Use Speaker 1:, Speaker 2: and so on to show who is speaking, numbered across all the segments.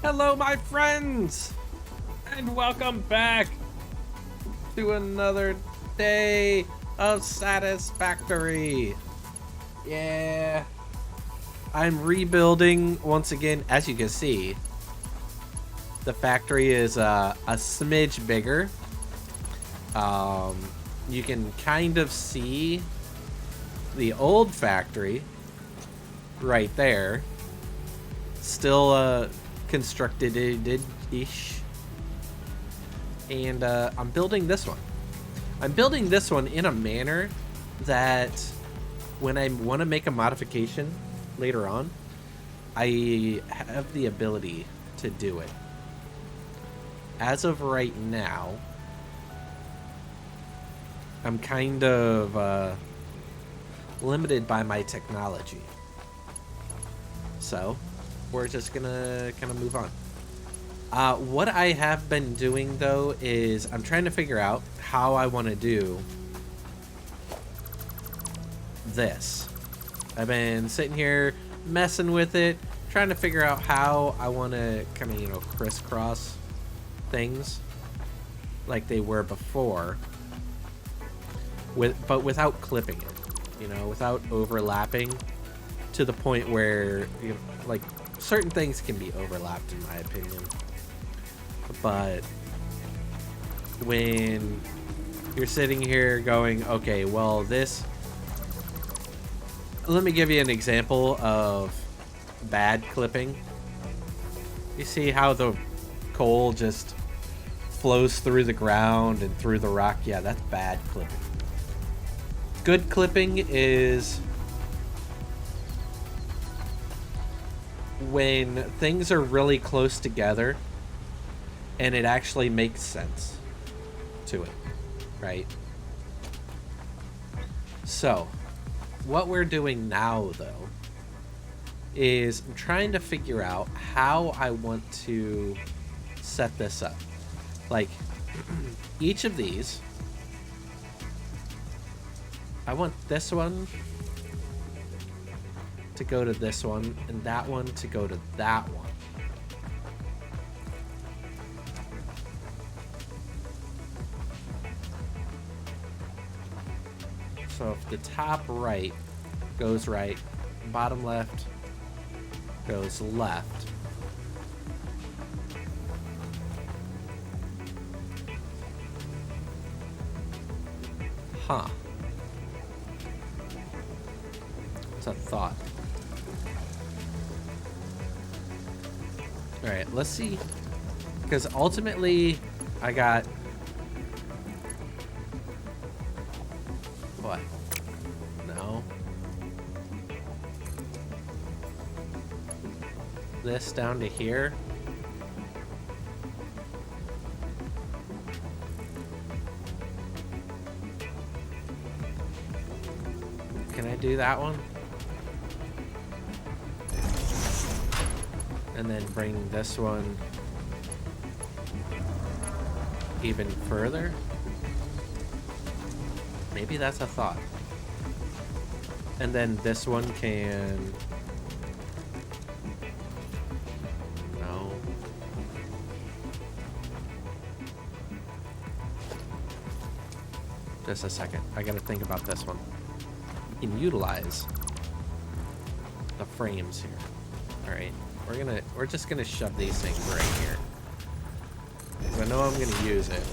Speaker 1: Hello, my friends, and welcome back to another day of Satisfactory. Yeah, I'm rebuilding once again. As you can see, the factory is a smidge bigger. You can kind of see the old factory right there. Still constructed-ish. And I'm building this one. I'm building this one in a manner that when I want to make a modification later on, I have the ability to do it. As of right now, I'm kind of limited by my technology. So, we're just gonna kind of move on. What I have been doing, though, is I'm trying to figure out how I want to do this. I've been sitting here messing with it, trying to figure out how I want to kind of, crisscross things like they were before, but without clipping it, without overlapping to the point where, like, certain things can be overlapped, in my opinion. But when you're sitting here going, okay, well, this... Let me give you an example of bad clipping. You see how the coal just flows through the ground and through the rock? Yeah, that's bad clipping. Good clipping is when things are really close together and it actually makes sense to it, right? So, what we're doing now, though, is I'm trying to figure out how I want to set this up. Like, each of these, I want this one to go to this one, and that one to go to that one. So if the top right goes right, bottom left goes left. Huh. It's a thought. Alright, let's see. Because ultimately, I got... What? No. This down to here. Can I do that one? And then bring this one even further? Maybe that's a thought. And then this one can... No. Just a second. I gotta think about this one. You can utilize the frames here. Alright. We're just gonna shove these things right here. Because I know I'm gonna use it.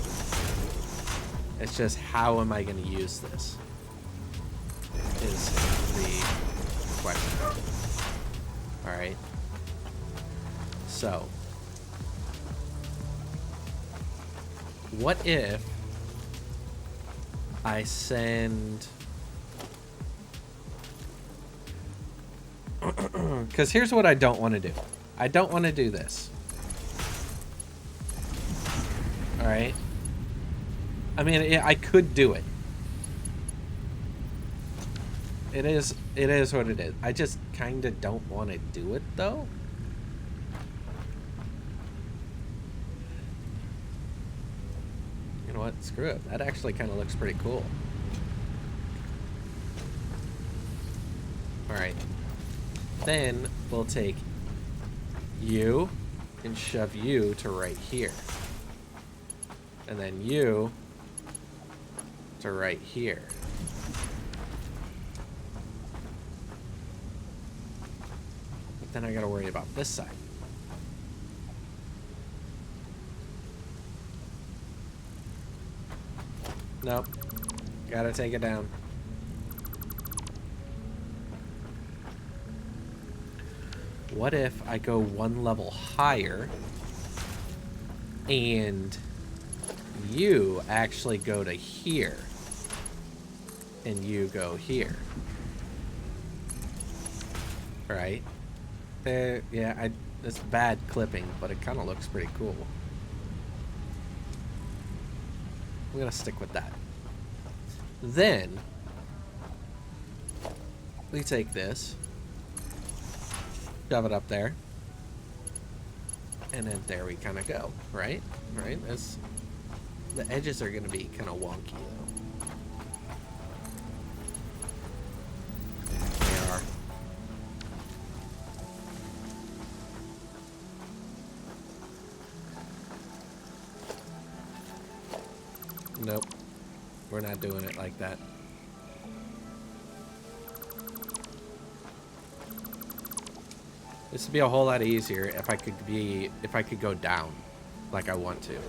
Speaker 1: It's just how am I gonna use this? Is the question. Alright. So. What if I send... Because here's what I don't want to do. I don't want to do this. Alright. I mean, I could do it. It is what it is. I just kind of don't want to do it, though. You know what? Screw it. That actually kind of looks pretty cool. Alright. Then we'll take you and shove you to right here. And then you to right here. But then I gotta worry about this side. Nope. Gotta take it down. What if I go one level higher and you actually go to here and you go here? Right? There, yeah, it's bad clipping, but it kind of looks pretty cool. I'm gonna stick with that. Then we take this, shove it up there, and then there we kind of go, right? Right? The edges are gonna be kind of wonky though. They are. Nope. We're not doing it like that. This would be a whole lot easier if I could go down like I want to. If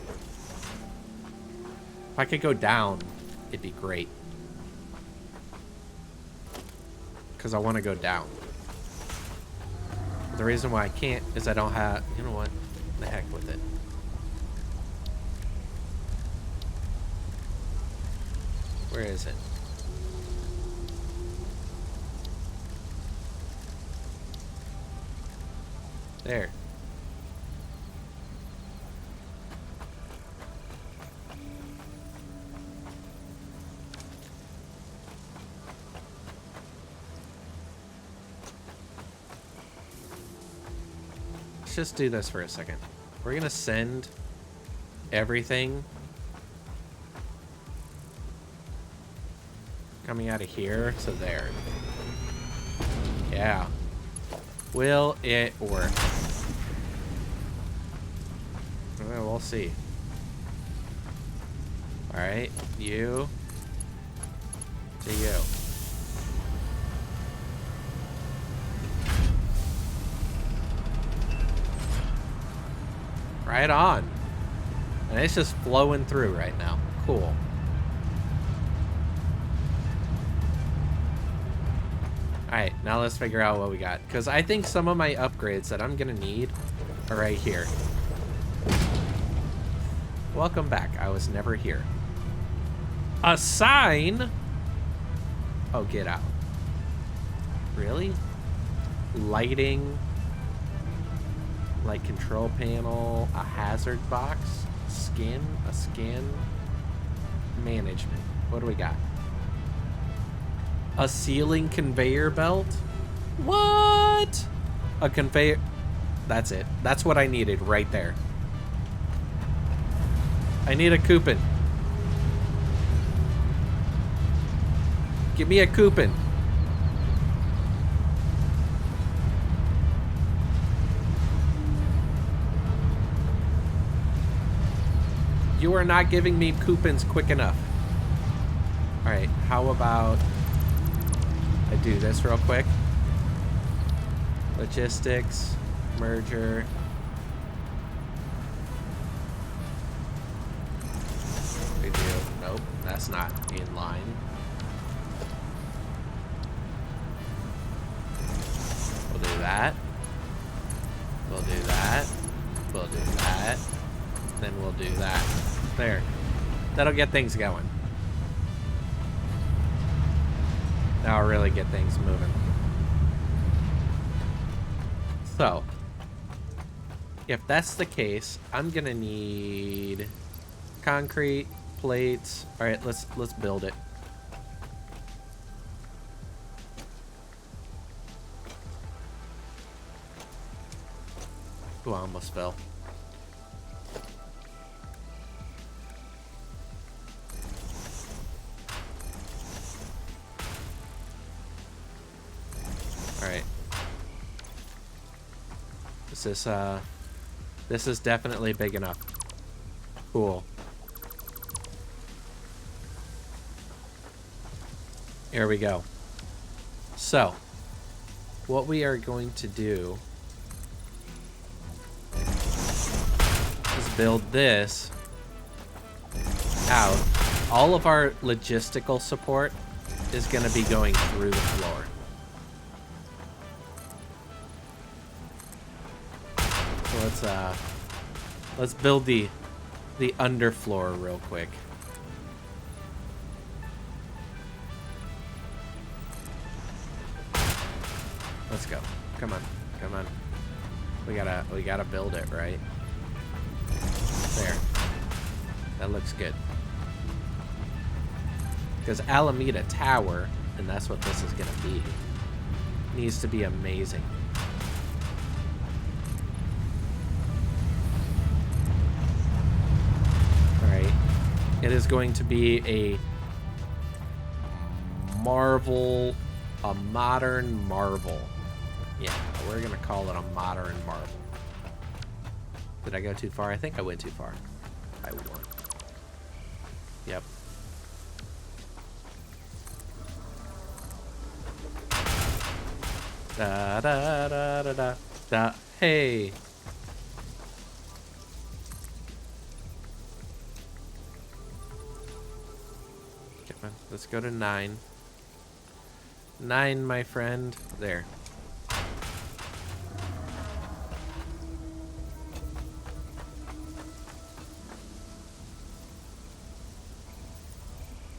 Speaker 1: I could go down, it'd be great. Because I want to go down. The reason why I can't is I don't have, you know what? The heck with it. Where is it? There. Let's just do this for a second. We're gonna send everything coming out of here to there. Yeah. Will it work? Well, we'll see. Alright, you to you. Right on. And it's just flowing through right now. Cool. Alright, now let's figure out what we got. Because I think some of my upgrades that I'm going to need are right here. Welcome back. I was never here. A sign? Oh, get out. Really? Lighting. Light control panel. A hazard box. Skin. A skin. Management. What do we got? A ceiling conveyor belt? What? A conveyor... That's it. That's what I needed right there. I need a coupon. Give me a coupon. You are not giving me coupons quick enough. Alright, how about... I do this real quick. Logistics, merger. We do. Nope, that's not in line. We'll do that. We'll do that. We'll do that. Then we'll do that. There. That'll get things going. Now I'll really get things moving. So, if that's the case, I'm gonna need concrete, plates. All right, let's build it. Ooh, I almost fell. Is this This is definitely big enough. Cool. Here we go. So, what we are going to do is build this out. All of our logistical support is going to be going through the floor. So let's build the underfloor real quick. Let's go. Come on. Come on. We gotta build it, right? There. That looks good. Because Alameda Tower, and that's what this is gonna be, needs to be amazing. Alright. It is going to be a marvel, a modern marvel. Yeah, we're gonna call it a modern marvel. Did I go too far? I think I went too far. I won. Yep. Da da da da da da. Hey. Come on, let's go to 9. 9, my friend. There.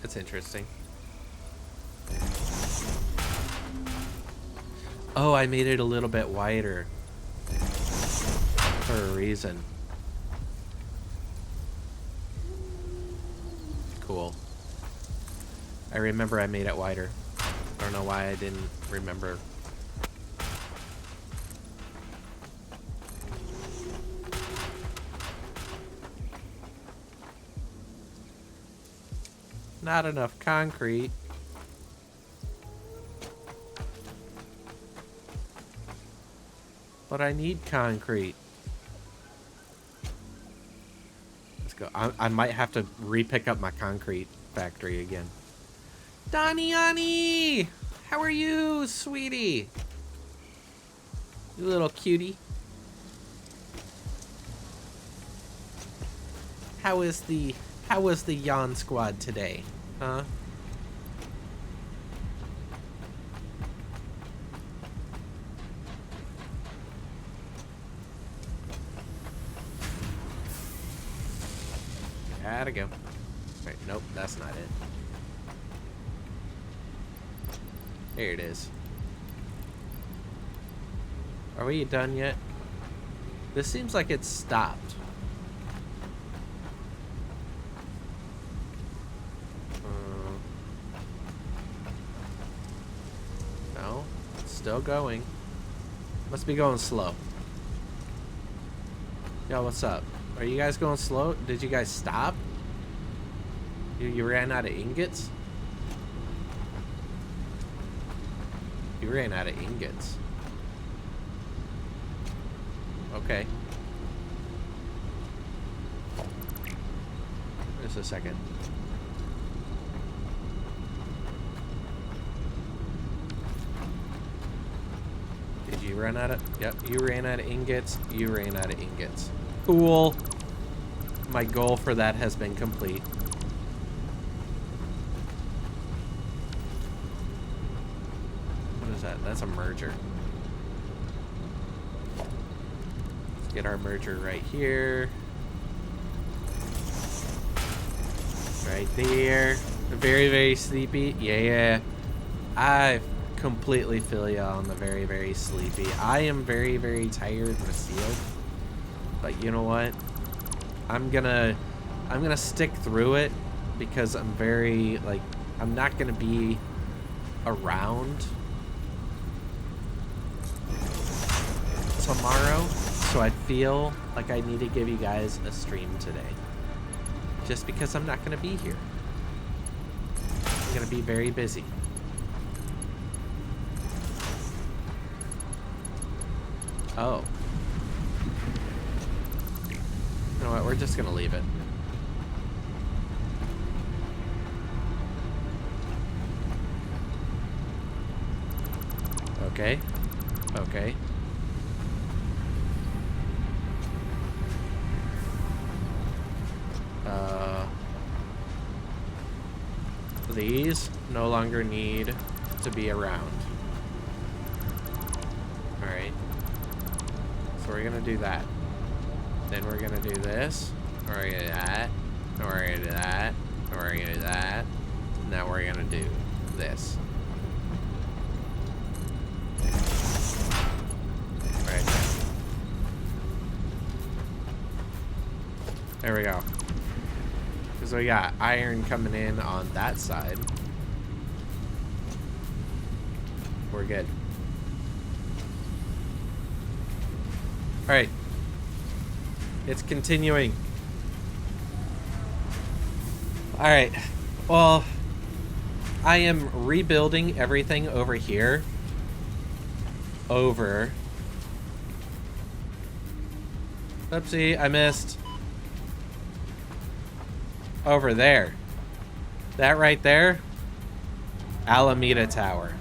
Speaker 1: That's interesting. Oh, I made it a little bit wider for a reason. Cool. I remember I made it wider. I don't know why I didn't remember. Not enough concrete. But I need concrete. Let's go. I might have to re-pick up my concrete factory again. Damiani! How are you, sweetie? You little cutie. How was the Yawn Squad today? Huh? Gotta go. Wait, nope, that's not it. There it is. Are we done yet? This seems like it's stopped. No, it's still going. Must be going slow. Yo, what's up? Are you guys going slow? Did you guys stop? You ran out of ingots? You ran out of ingots. Okay. Just a second. Did you run out of... Yep, you ran out of ingots. You ran out of ingots. Cool. My goal for that has been complete. What is that? That's a merger. Let's get our merger right here. Right there. Very, very sleepy. Yeah. I completely feel ya on the very, very sleepy. I am very, very tired and sealed. But you know what? I'm gonna stick through it because I'm very, like, I'm not gonna be around tomorrow, so I feel like I need to give you guys a stream today. Just because I'm not gonna be here. I'm gonna be very busy. Oh. know what? We're just gonna leave it. Okay. Okay. These no longer need to be around. Alright. So we're gonna do that. Then we're gonna do this. We're gonna do that. We're gonna do that. We're gonna do that. Now we're gonna do this. Right. There we go. So we got iron coming in on that side. We're good. Alright. It's continuing. Alright. Well, I am rebuilding everything over here. Over. Oopsie, I missed. Over there. That right there? Alameda Tower.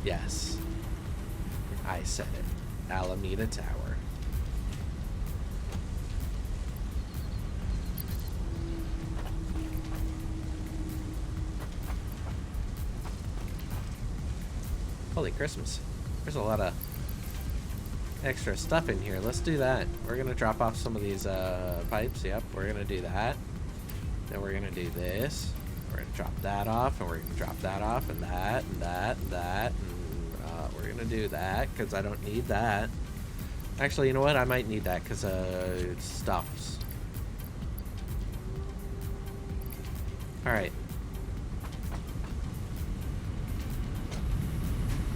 Speaker 1: Yes. I said it. Alameda Tower. Holy Christmas. There's a lot of extra stuff in here. Let's do that. We're gonna drop off some of these pipes. Yep, we're gonna do that. Then we're gonna do this. We're gonna drop that off, and we're gonna drop that off, and that, and that, and that, and we're gonna do that because I don't need that. Actually, you know what? I might need that because it stuffs. All right.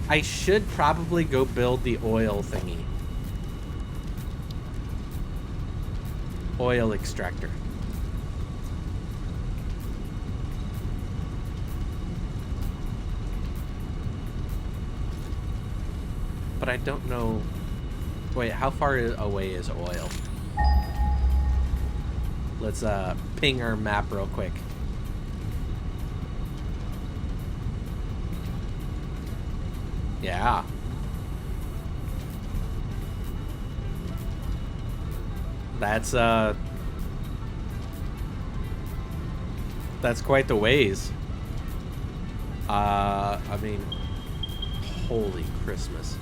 Speaker 1: I should probably go build the oil thingy. Oil extractor. But I don't know... Wait, how far away is oil? Let's ping our map real quick. Yeah. That's quite the ways. I mean, holy Christmas.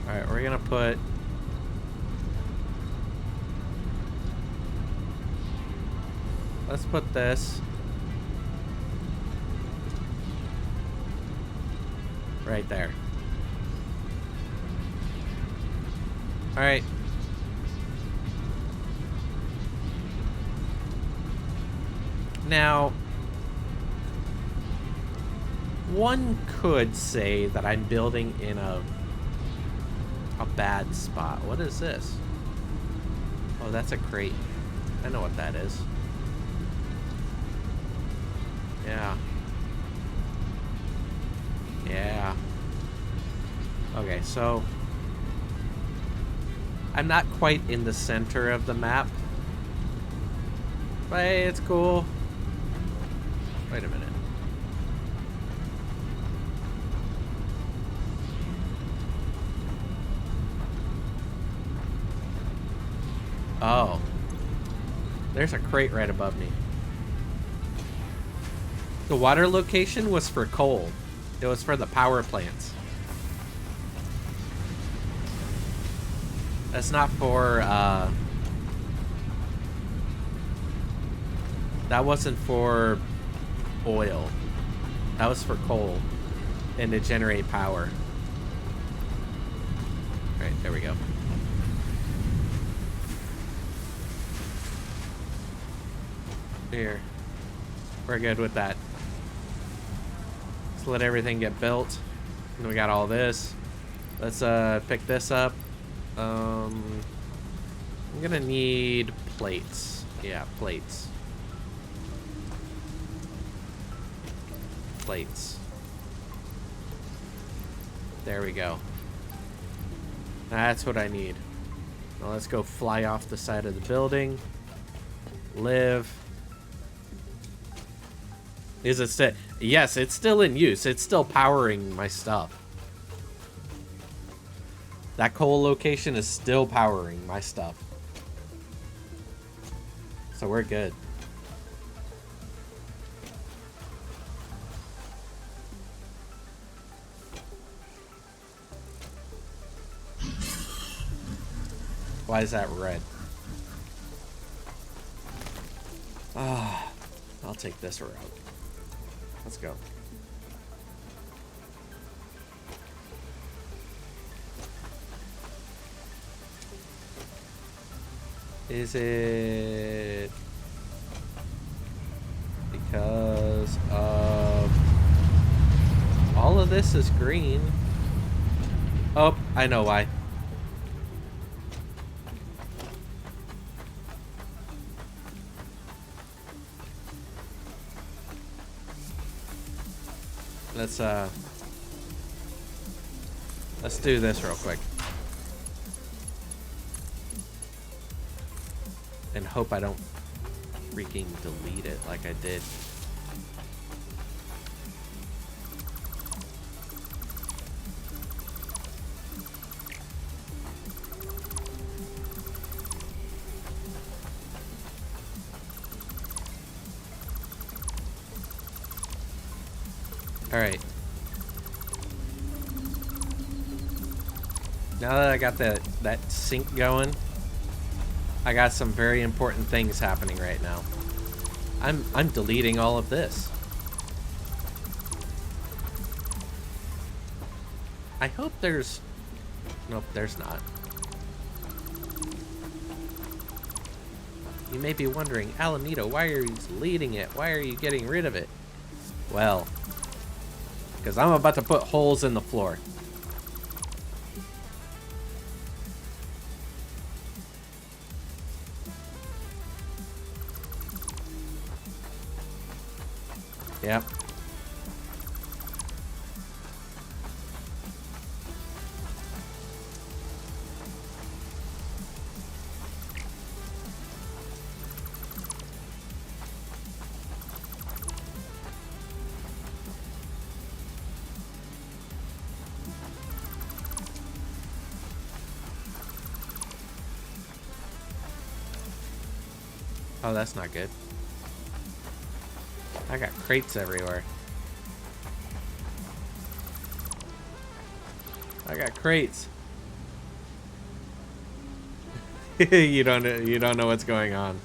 Speaker 1: All right, we're gonna put let's put this right there. All right. Now, one could say that I'm building in a bad spot. What is this? Oh, that's a crate. I know what that is. Yeah. Yeah. Okay, so I'm not quite in the center of the map. But hey, it's cool. Wait a minute. Oh. There's a crate right above me. The water location was for coal. It was for the power plants. That's not for, that wasn't for oil. That was for coal. And to generate power. Alright, there we go. Here. We're good with that. Let's let everything get built. And we got all this. Let's pick this up. I'm gonna need plates. Yeah, plates. Plates. There we go. That's what I need. Now let's go fly off the side of the building. Live. Is it still? Yes, it's still in use. It's still powering my stuff. That coal location is still powering my stuff. So we're good. Why is that red? Ah, I'll take this route. Let's go. Is it because of all of this is green? Oh, I know why. Let's do this real quick. And hope I don't freaking delete it like I did. All right. Now that I got that sync going, I got some very important things happening right now. I'm deleting all of this. I hope there's... Nope, there's not. You may be wondering, Alamito, why are you deleting it? Why are you getting rid of it? Well, because I'm about to put holes in the floor. Yep. Oh, that's not good. I got crates everywhere. I got crates. you don't know what's going on.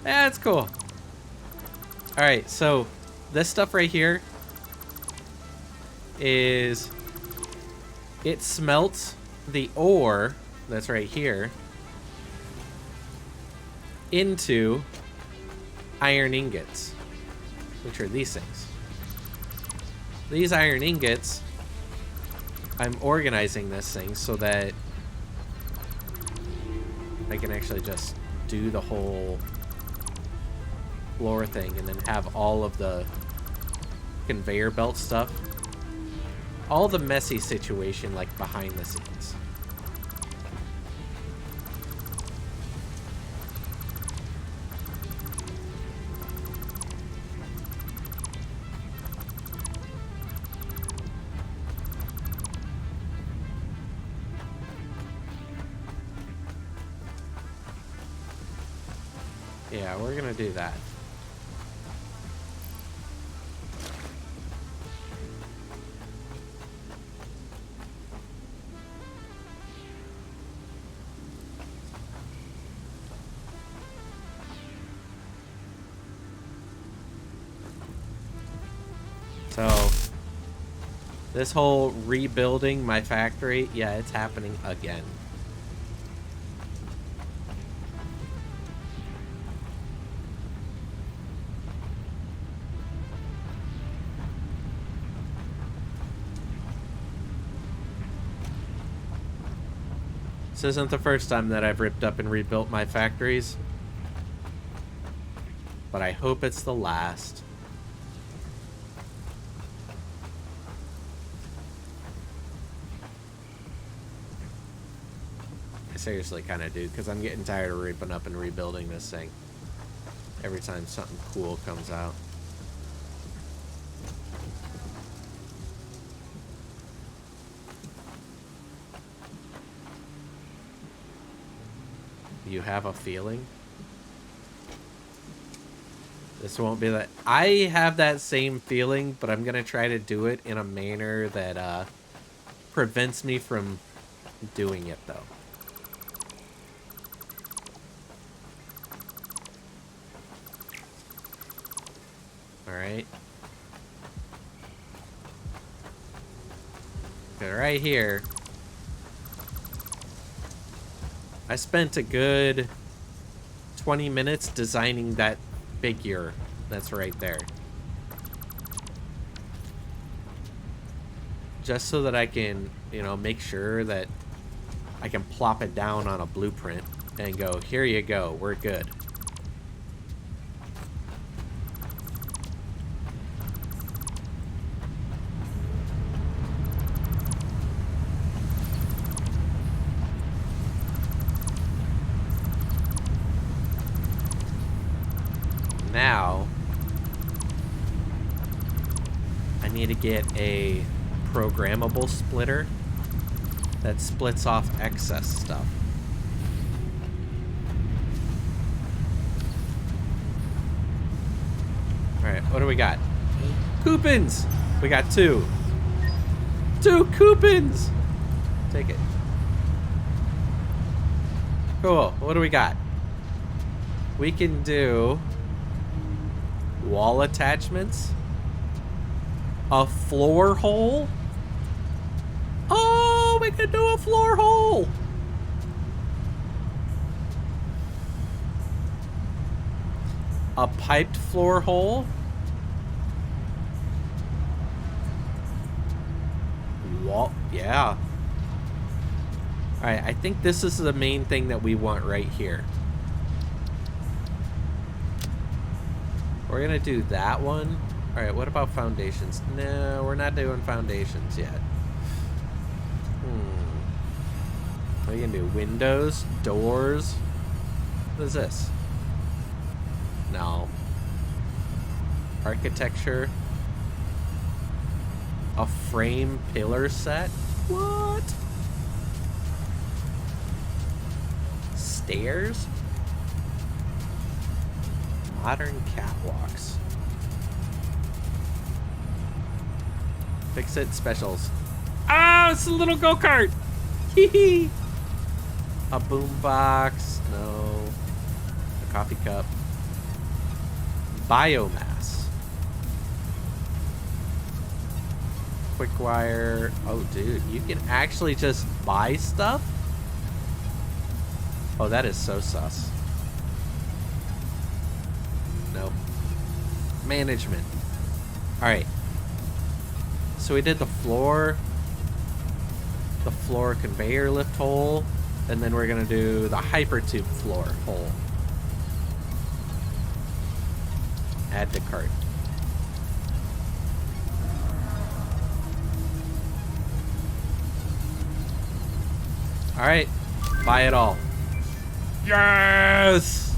Speaker 1: That's cool. All right, so this stuff right here is it smelts the ore that's right here into iron ingots, which are these things. These iron ingots, I'm organizing this thing so that I can actually just do the whole floor thing and then have all of the conveyor belt stuff. All the messy situation like behind the scenes. Yeah, we're gonna do that. So, this whole rebuilding my factory, yeah, it's happening again. This isn't the first time that I've ripped up and rebuilt my factories, but I hope it's the last. seriously kind of do, because I'm getting tired of ripping up and rebuilding this thing every time something cool comes out. You have a feeling? This won't be that. I have that same feeling, but I'm going to try to do it in a manner that prevents me from doing it, though. Alright. Okay, right here. I spent a good 20 minutes designing that figure that's right there. Just so that I can, you know, make sure that I can plop it down on a blueprint and go, here you go, we're good. Now, I need to get a programmable splitter that splits off excess stuff. Alright, what do we got? Coupons! We got 2. 2 coupons! Take it. Cool, what do we got? We can do wall attachments, a floor hole. Oh, we can do a floor hole. A piped floor hole. Wall, yeah. All right, I think this is the main thing that we want right here. We're gonna do that one. All right, what about foundations? No, we're not doing foundations yet. What are you gonna do? Windows? Doors? What is this? No. Architecture? A frame pillar set? What? Stairs? Modern catwalks. Fix it specials. Oh, it's a little go-kart. Hee. A boombox. No. A coffee cup. Biomass. Quick wire. Oh, dude, you can actually just buy stuff? Oh, that is so sus. Nope. Management. Alright. So we did the floor conveyor lift hole, and then we're gonna do the hypertube floor hole. Add to cart. Alright. Buy it all. Yes!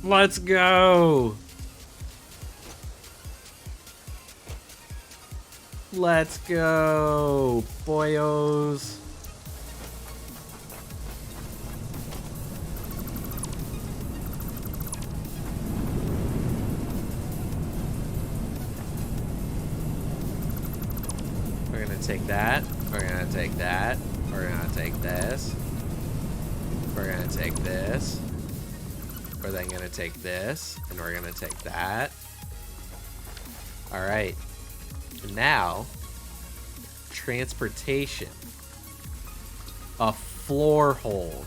Speaker 1: Let's go! Let's go, boyos. We're gonna take that. We're gonna take that. We're gonna take this. We're gonna take this. We're then gonna take this, and we're gonna take that. All right. Now, transportation. A floor hole.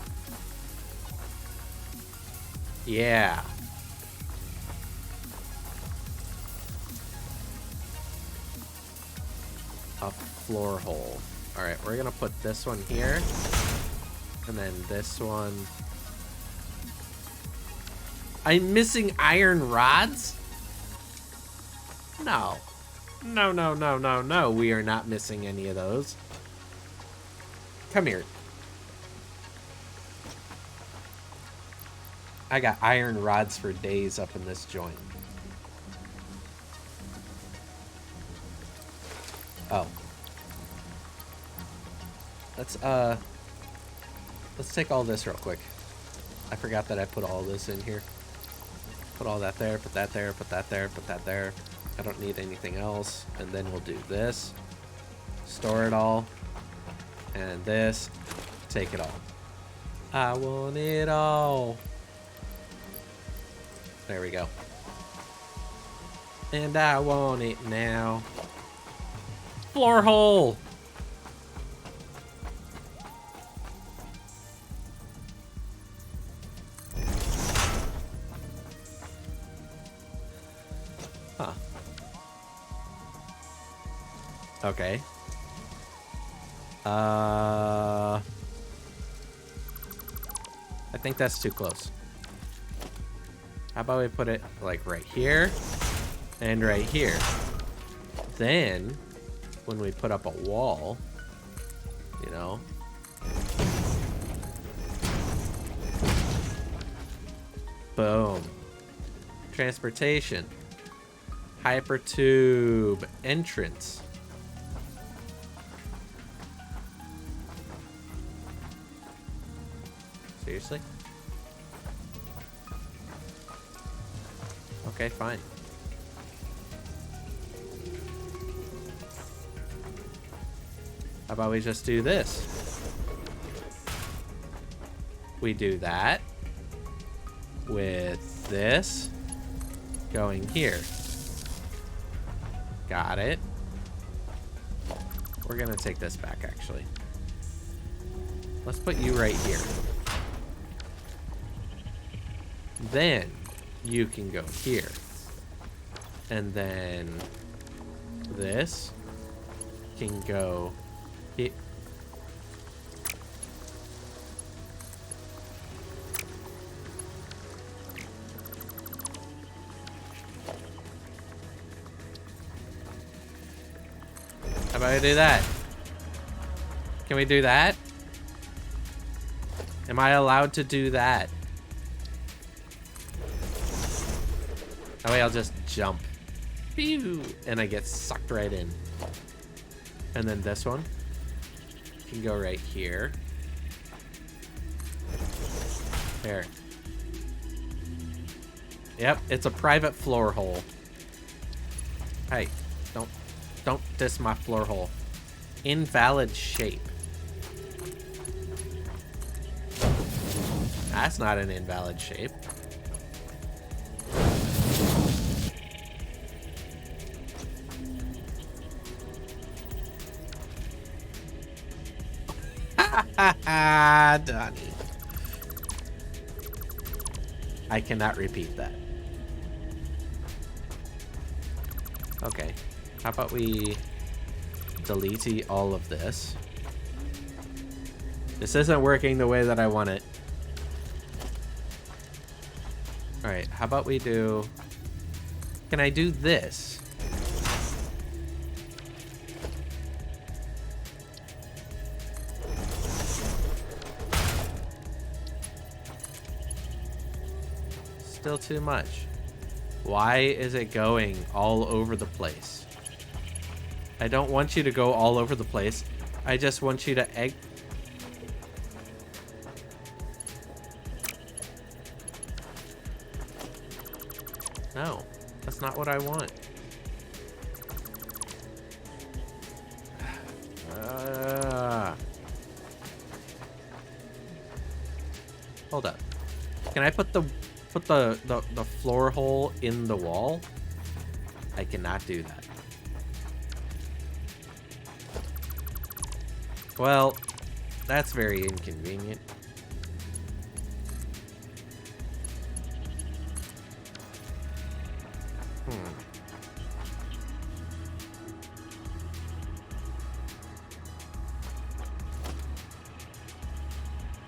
Speaker 1: Yeah. A floor hole. All right, we're gonna put this one here, and then this one. I'm missing iron rods? No. No, no, no, no, no. We are not missing any of those. Come here. I got iron rods for days up in this joint. Oh. Let's take all this real quick. I forgot that I put all this in here. Put all that there, put that there, put that there, put that there. I don't need anything else. And then we'll do this. Store it all. And this. Take it all. I want it all. There we go. And I want it now. Floor hole! Huh. Okay. I think that's too close. How about we put it like right here and right here? Then, when we put up a wall, you know, boom. Transportation. Hypertube entrance. Seriously? Okay, fine. How about we just do this? We do that with this going here. Got it. We're gonna take this back, actually. Let's put you right here. Then you can go here. And then this can go here. How about I do that? Can we do that? Am I allowed to do that? That way I'll just jump. Pew! And I get sucked right in. And then this one can go right here. There. Yep, it's a private floor hole. Hey, don't diss my floor hole. Invalid shape. That's not an invalid shape. Donnie. I cannot repeat that. Okay. How about we delete all of this? This isn't working the way that I want it. Alright, how about we do... Can I do this? Still too much. Why is it going all over the place? I don't want you to go all over the place. I just want you to egg... No, that's not what I want. Hold up. Can I put the floor hole in the wall? I cannot do that. Well, that's very inconvenient.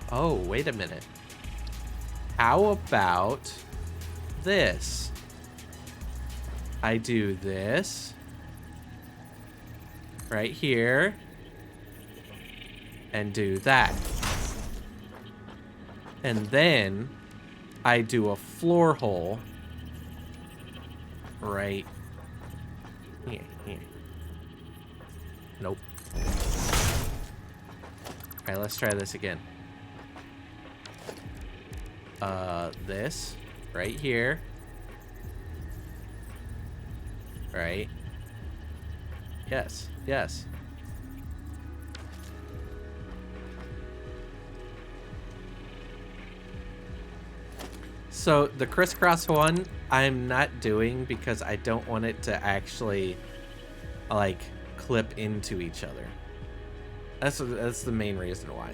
Speaker 1: Oh, wait a minute. How about this? I do this right here. and do that. And then I do a floor hole right here. Nope. Alright, let's try this again. This right here. Right. Yes, yes. So the crisscross one I'm not doing because I don't want it to actually like clip into each other. That's the main reason why.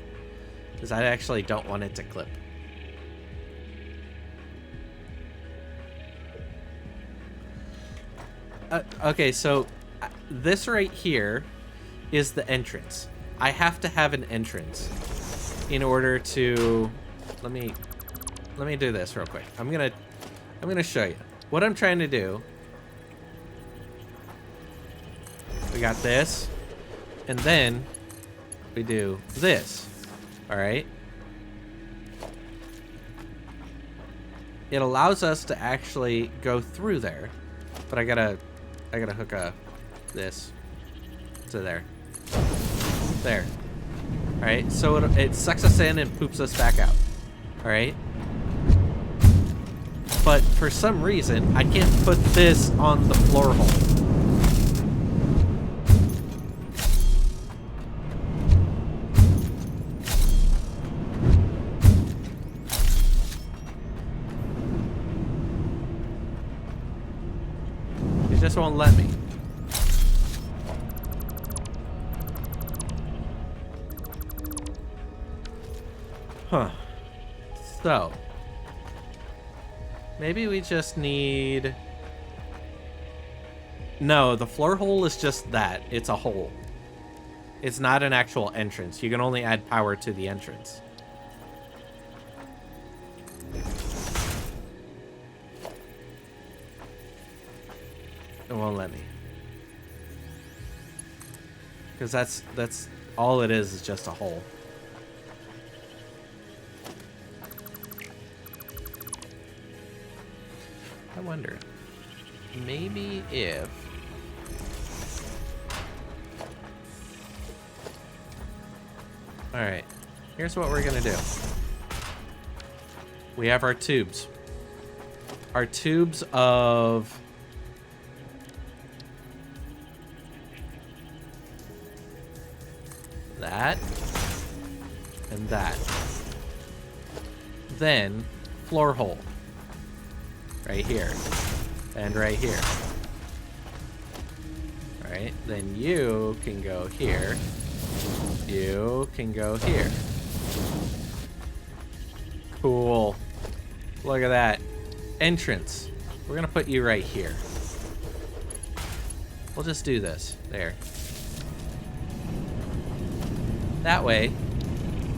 Speaker 1: Because I actually don't want it to clip. Okay, so this right here is the entrance. I have to have an entrance in order to let me do this real quick. I'm gonna show you what I'm trying to do. We got this, and then we do this. All right. It allows us to actually go through there, but I gotta hook this to there. There. All right. So it sucks us in and poops us back out. All right. But for some reason, I can't put this on the floor hole. It just won't let me. Huh. So maybe we just need... No, the floor hole is just that. It's a hole. It's not an actual entrance. You can only add power to the entrance. It won't let me. Because that's all it is just a hole. I wonder, maybe if... Alright, here's what we're gonna do. We have our tubes. Our tubes of... that. And that. Then, floor hole. Right here. And right here. Alright, then you can go here. You can go here. Cool. Look at that. Entrance. We're gonna put you right here. We'll just do this. There. That way,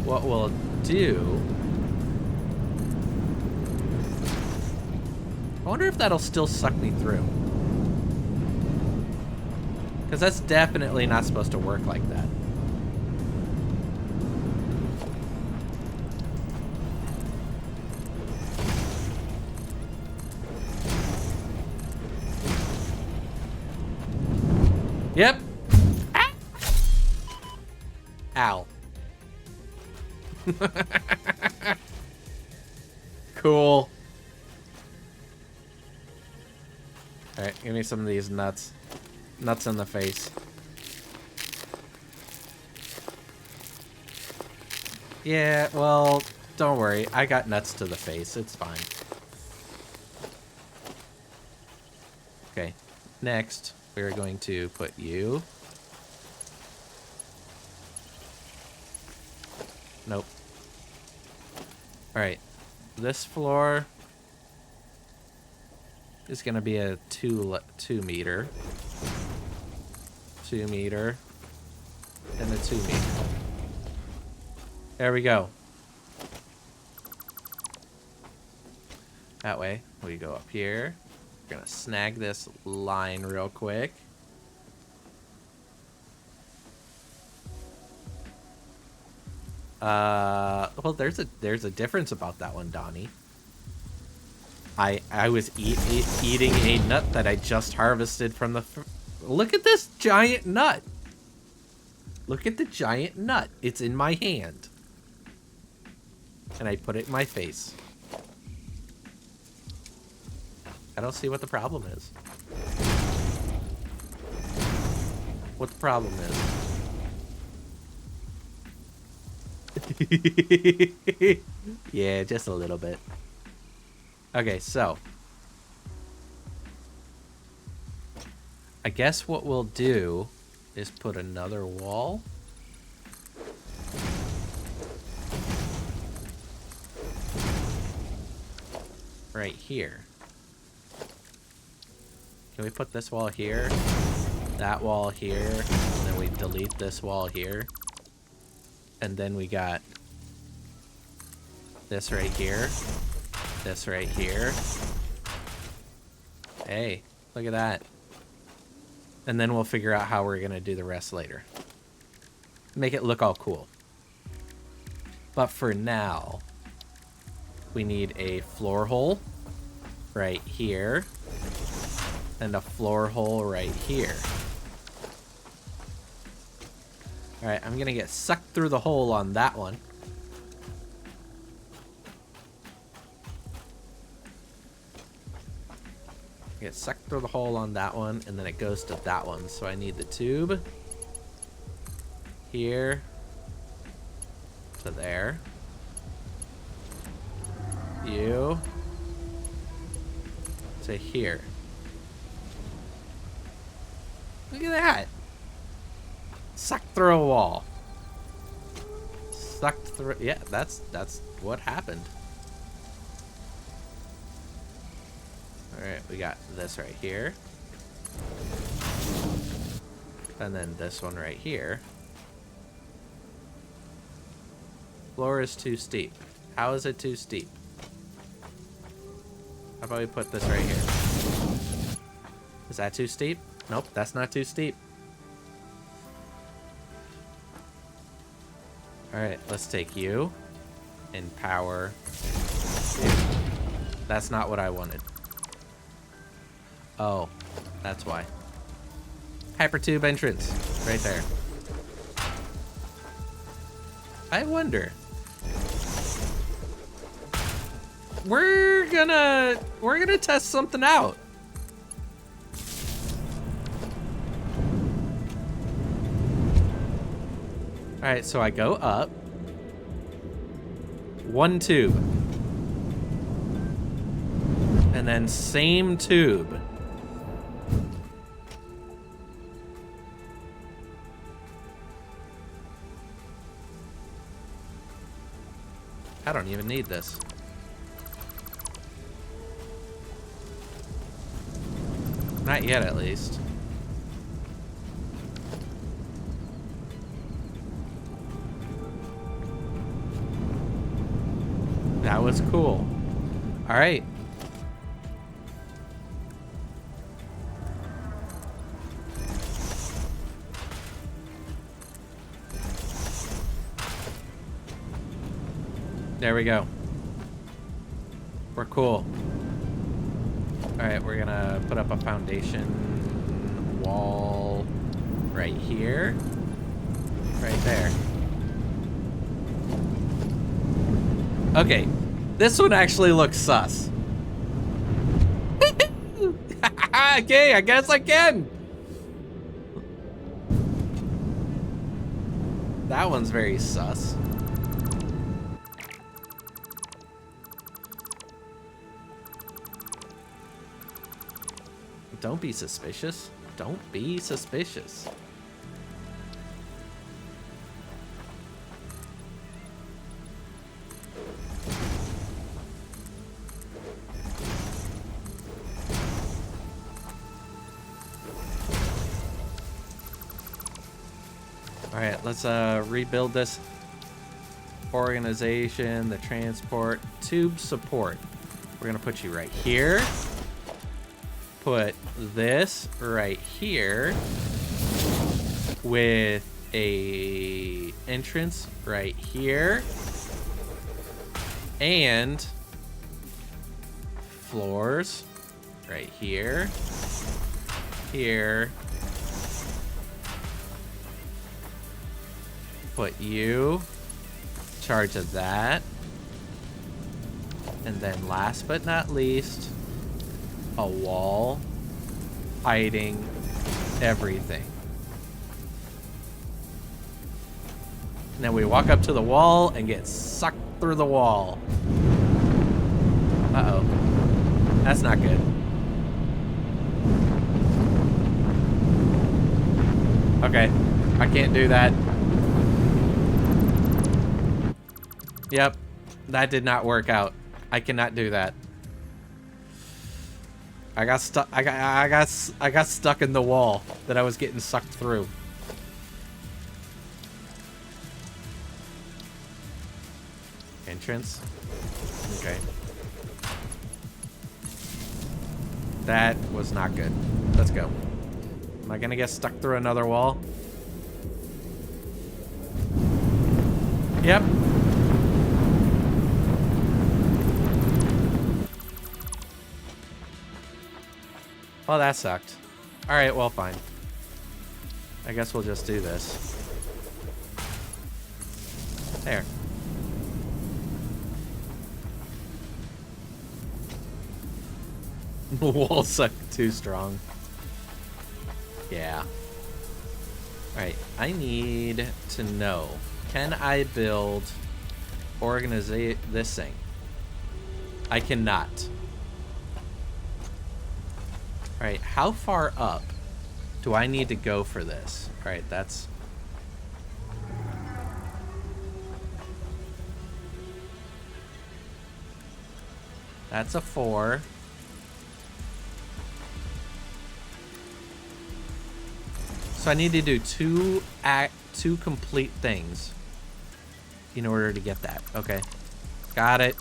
Speaker 1: what we'll do... I wonder if that'll still suck me through. Because that's definitely not supposed to work like that. Yep. Ah. Ow. Cool. Alright, give me some of these nuts. Nuts in the face. Yeah, well, don't worry. I got nuts to the face. It's fine. Okay, next, we're going to put you. Nope. Alright, this floor is gonna be a 2 meter, 2 meter, and a 2 meter. There we go. That way, we go up here. We're gonna snag this line real quick. Well, there's a difference about that one, Donnie. I was eating a nut that I just harvested from the... Look at this giant nut. Look at the giant nut. It's in my hand. And I put it in my face. I don't see what the problem is. What the problem is. Yeah, just a little bit. Okay, so I guess what we'll do is put another wall. Right here. Can we put this wall here? That wall here, and then we delete this wall here. And then we got this right here. This right here. Hey, look at that. And then we'll figure out how we're gonna do the rest later. Make it look all cool. But for now, we need a floor hole right here. And a floor hole right here. Alright, I'm gonna get sucked through the hole on that one. Get sucked through the hole on that one, and then it goes to that one. So I need the tube here to there. You to here. Look at that. Sucked through a wall. Sucked through. Yeah, that's what happened. Alright, we got this right here. And then this one right here. Floor is too steep. How is it too steep? How about we put this right here? Is that too steep? Nope, that's not too steep. Alright, let's take you and power you. That's not what I wanted. Oh, that's why. Hypertube entrance, right there. I wonder. We're gonna test something out. All right, so I go up. One tube. And then same tube. I don't even need this. Not yet, at least. That was cool. All right. There we go. We're cool. Alright, we're gonna put up a foundation wall right here. Right there. Okay, this one actually looks sus. Okay, I guess I can. That one's very sus. Don't be suspicious. Don't be suspicious. All right, let's rebuild this organization, the transport, tube support. We're gonna put you right here. Put this right here with a entrance right here. And floors right here. Here. Put you. Charge of that. And then last but not least, a wall hiding everything. Now we walk up to the wall and get sucked through the wall. Uh-oh. That's not good. Okay. I can't do that. Yep. That did not work out. I cannot do that. I got stuck. I got stuck in the wall that I was getting sucked through. Entrance. Okay. That was not good. Let's go. Am I gonna get stuck through another wall? Yep. Well, that sucked. Alright, well, fine. I guess we'll just do this. There. Wall suck too strong. Yeah. Alright, I need to know. Can I build this thing? I cannot. Alright, how far up do I need to go for this? Alright, that's... That's a 4. So I need to do two complete things in order to get that. Okay. Got it.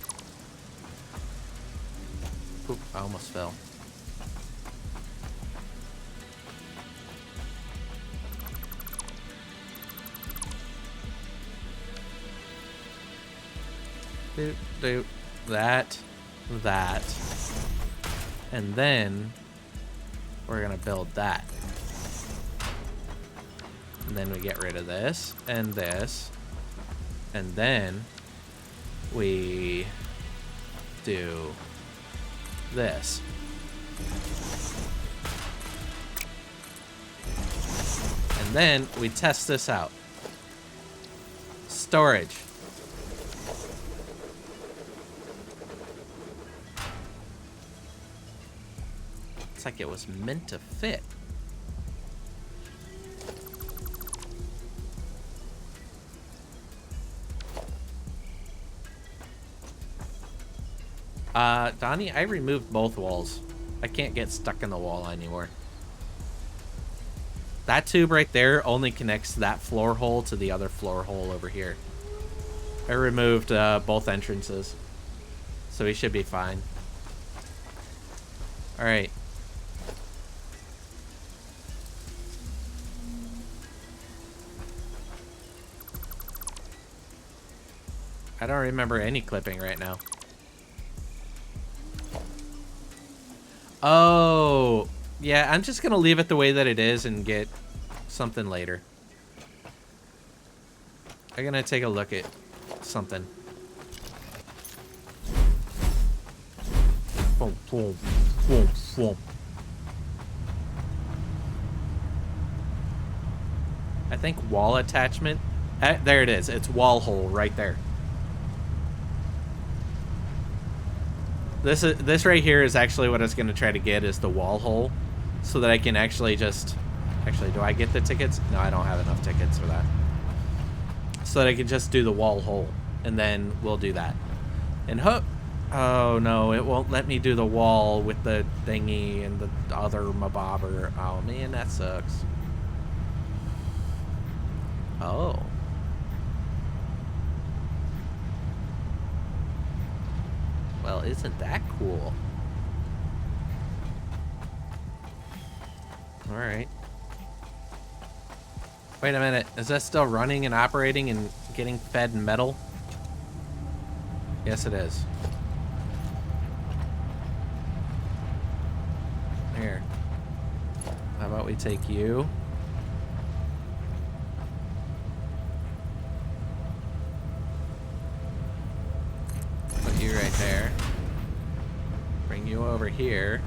Speaker 1: Oop, I almost fell. Do that, and then we're gonna build that, and then we get rid of this, and then we do this. And then we test this out. Storage. Like it was meant to fit. Donnie, I removed both walls. I can't get stuck in the wall anymore. That tube right there only connects that floor hole to the other floor hole over here. I removed both entrances, so he should be fine. All right. I don't remember any clipping right now. Oh, yeah, I'm just gonna leave it the way that it is and get something later. I'm gonna take a look at something. Boom, boom, boom, boom. I think wall attachment. There it is. It's wall hole right there. This right here is actually what I was going to try to get, is the wall hole, so that I can actually just... Actually, do I get the tickets? No, I don't have enough tickets for that. So that I can just do the wall hole, and then we'll do that. And oh no, it won't let me do the wall with the thingy and the other mabobber. Oh man, that sucks. Oh. Well, isn't that cool? Alright. Wait a minute. Is that still running and operating and getting fed metal? Yes, it is. Here. How about we take you? Put you right there. Bring you over here.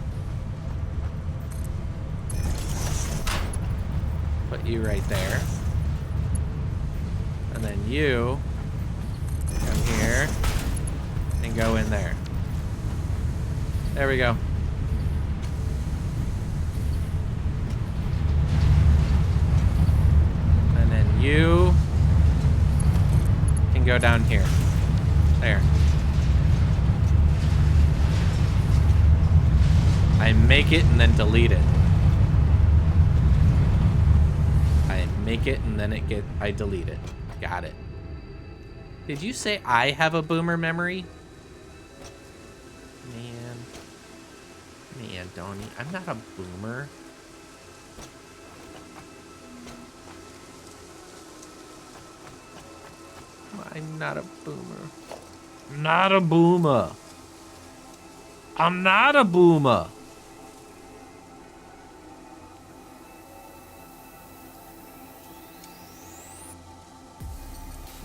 Speaker 1: Put you right there. And then you come here and go in there. There we go. And then you can go down here. There. I make it and then delete it. Make it and then I delete it. Got it. Did you say I have a boomer memory? Man, Donnie, I'm not a boomer. I'm not a boomer. Not a boomer. I'm not a boomer.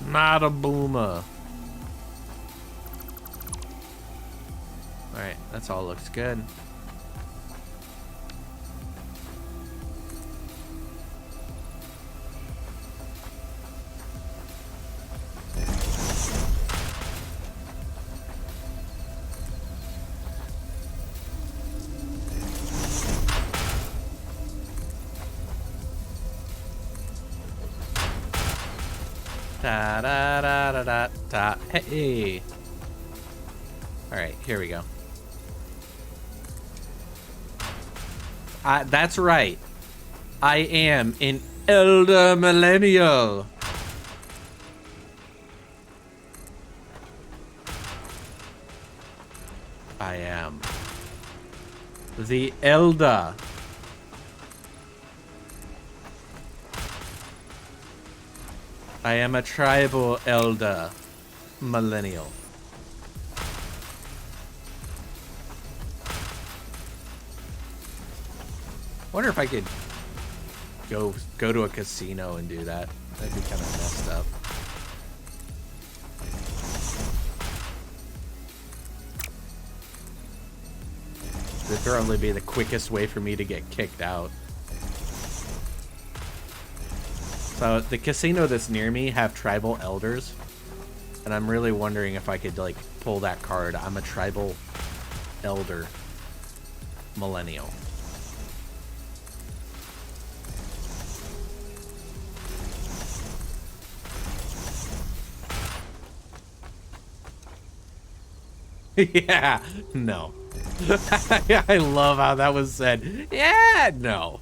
Speaker 1: Not a boomer. Alright, that's all looks good. Da da da da da da. Hey. All right, here we go. That's right. I am an elder millennial. I am the elder. I am a tribal elder millennial. Wonder if I could go to a casino and do that. That'd be kind of messed up. That'd probably be the quickest way for me to get kicked out. So the casino that's near me have tribal elders, and I'm really wondering if I could like pull that card. I'm a tribal elder millennial. Yeah, no. I love how that was said. Yeah, no.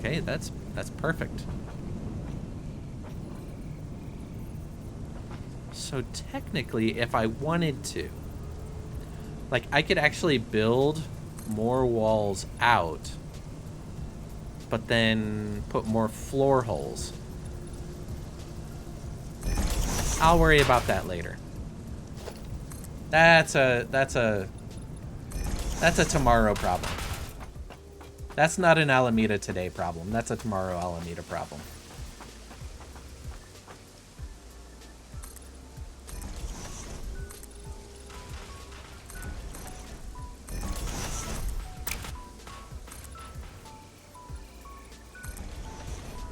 Speaker 1: Okay, that's perfect. So technically, if I wanted to, like, I could actually build more walls out, but then put more floor holes. I'll worry about that later. That's a tomorrow problem. That's not an Alameda today problem. That's a tomorrow Alameda problem.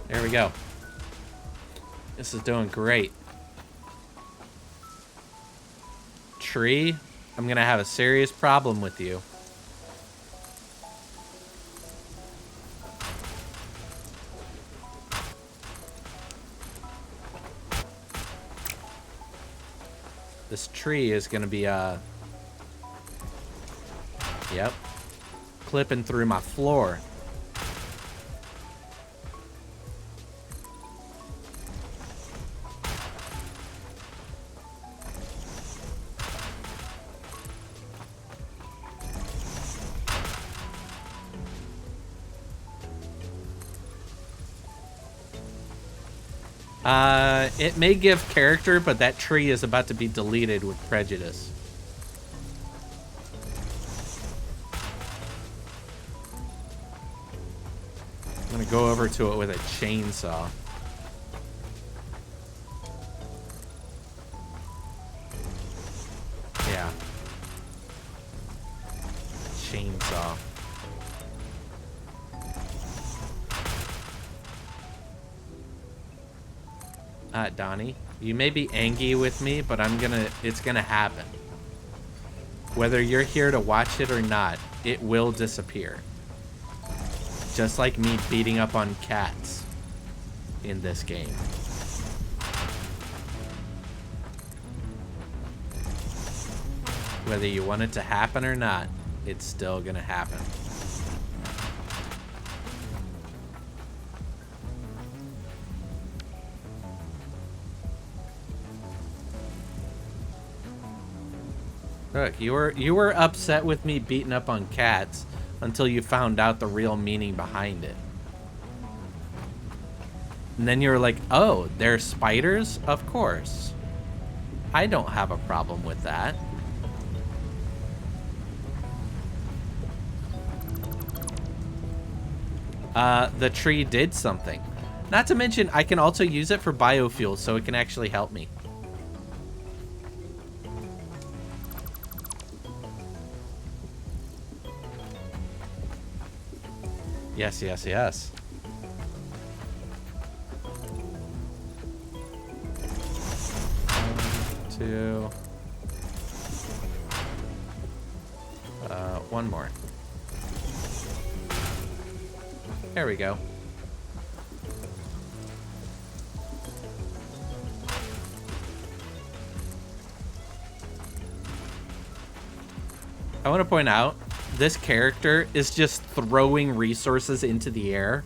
Speaker 1: There we go. This is doing great. Tree, I'm gonna have a serious problem with you. This tree is gonna be yep, clipping through my floor. It may give character, but that tree is about to be deleted with prejudice. I'm gonna go over to it with a chainsaw. Yeah. Chainsaw. Donnie, you may be angry with me, but it's gonna happen. Whether you're here to watch it or not, it will disappear. Just like me beating up on cats in this game. Whether you want it to happen or not, it's still gonna happen. Look, you were upset with me beating up on cats until you found out the real meaning behind it. And then you were like, oh, they're spiders? Of course. I don't have a problem with that. The tree did something. Not to mention, I can also use it for biofuel, so it can actually help me. Yes, yes, yes. One, two. One more. There we go. I want to point out, this character is just throwing resources into the air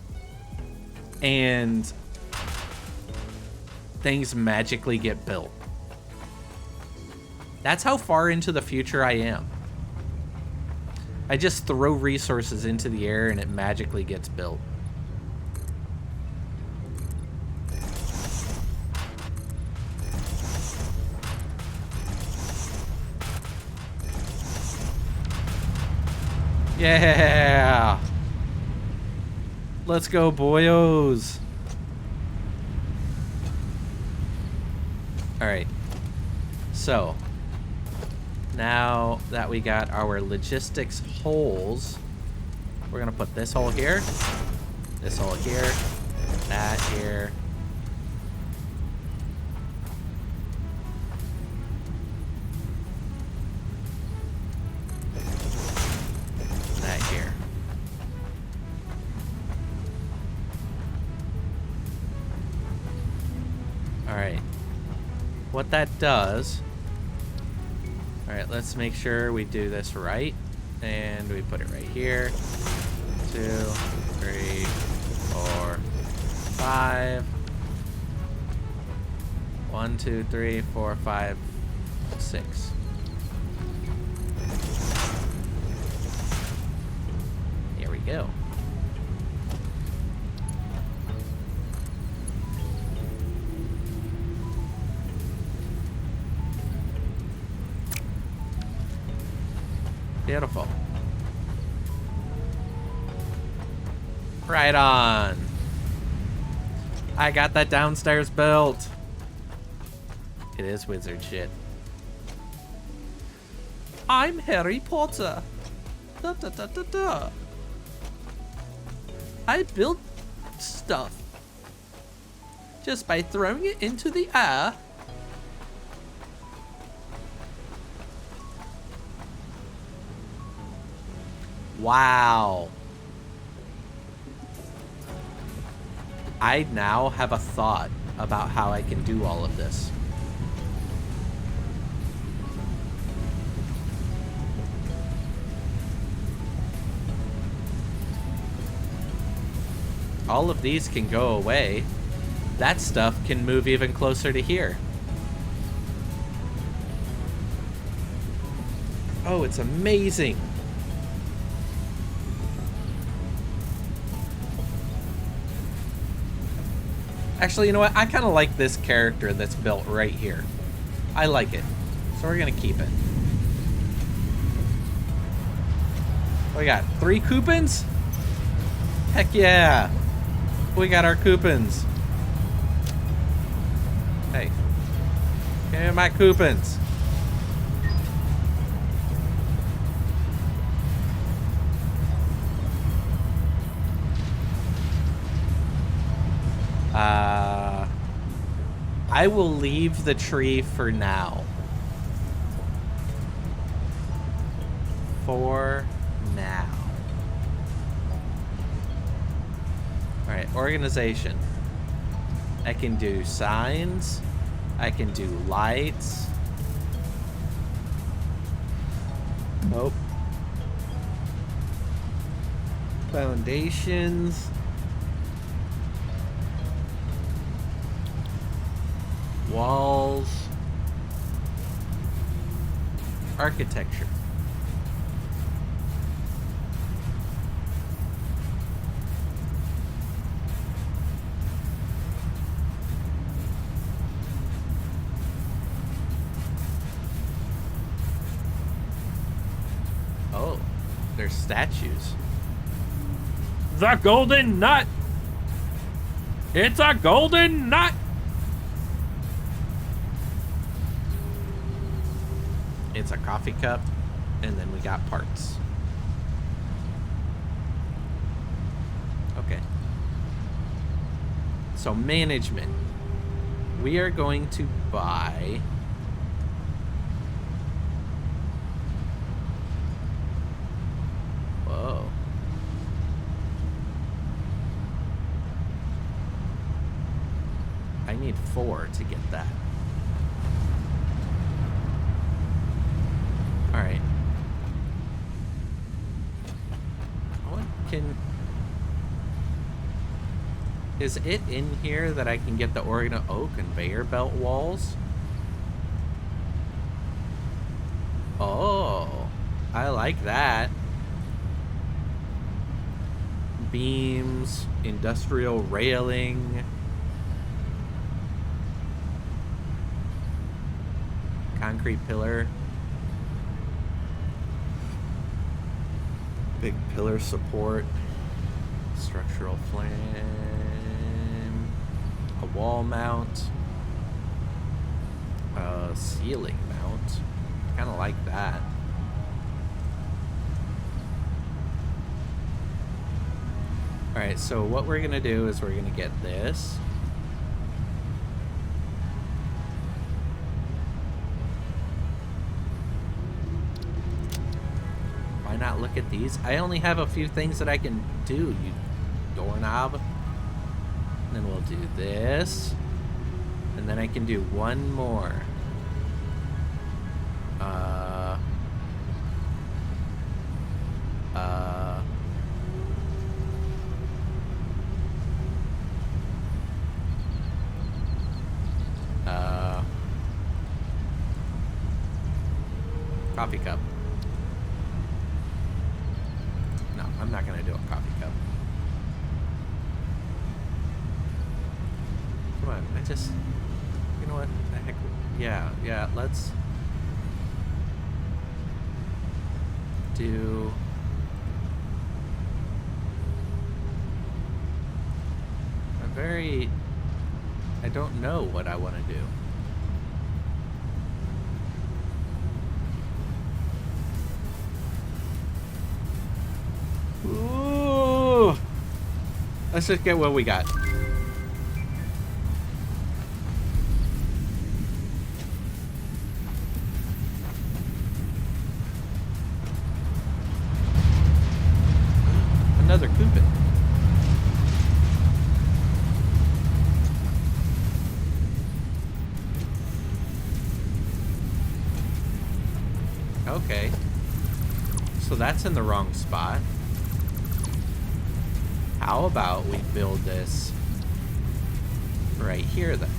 Speaker 1: and things magically get built. That's how far into the future I am. I just throw resources into the air and it magically gets built. Yeah! Let's go, boyos! Alright. So, now that we got our logistics holes, we're gonna put this hole here, this hole here, that here. That here. Alright. What that does... Alright, let's make sure we do this right. And we put it right here. 2, 3, 4, 5. 1, 2, 3, 4, 5, 6. Here we go. Beautiful. Right on. I got that downstairs built. It is wizard shit. I'm Harry Potter. Da, da, da, da, da. I built stuff just by throwing it into the air. Wow. I now have a thought about how I can do all of this. All of these can go away. That stuff can move even closer to here. Oh, it's amazing. Actually, you know what? I kind of like this character that's built right here. I like it. So we're going to keep it. We got 3 coupons? Heck yeah. We got our coupons. Hey. Give me my coupons. I will leave the tree for now. For now. Alright, organization. I can do signs. I can do lights. Nope. Foundations. Walls. Architecture. Oh, there's statues.
Speaker 2: The golden nut! It's a golden nut!
Speaker 1: It's a coffee cup, and then we got parts. Okay. So management. We are going to buy... Whoa. I need 4 to get that. Alright. What can... Is it in here that I can get the conveyor belt walls? Oh, I like that. Beams, industrial railing. Concrete pillar. Big pillar support. Structural frame. A wall mount. A ceiling mount. Kind of like that. Alright, so what we're going to do is we're going to get this. Why not look at these? I only have a few things that I can do, you doorknob. And then we'll do this. And then I can do one more. Coffee cup. No, I'm not gonna do a coffee cup. Come on, I just... You know what? The heck? Yeah, let's... do... I don't know what I want to do. Ooh. Let's just get what we got. Another coupon. Okay. So that's in the wrong spot. How about we build this right here then?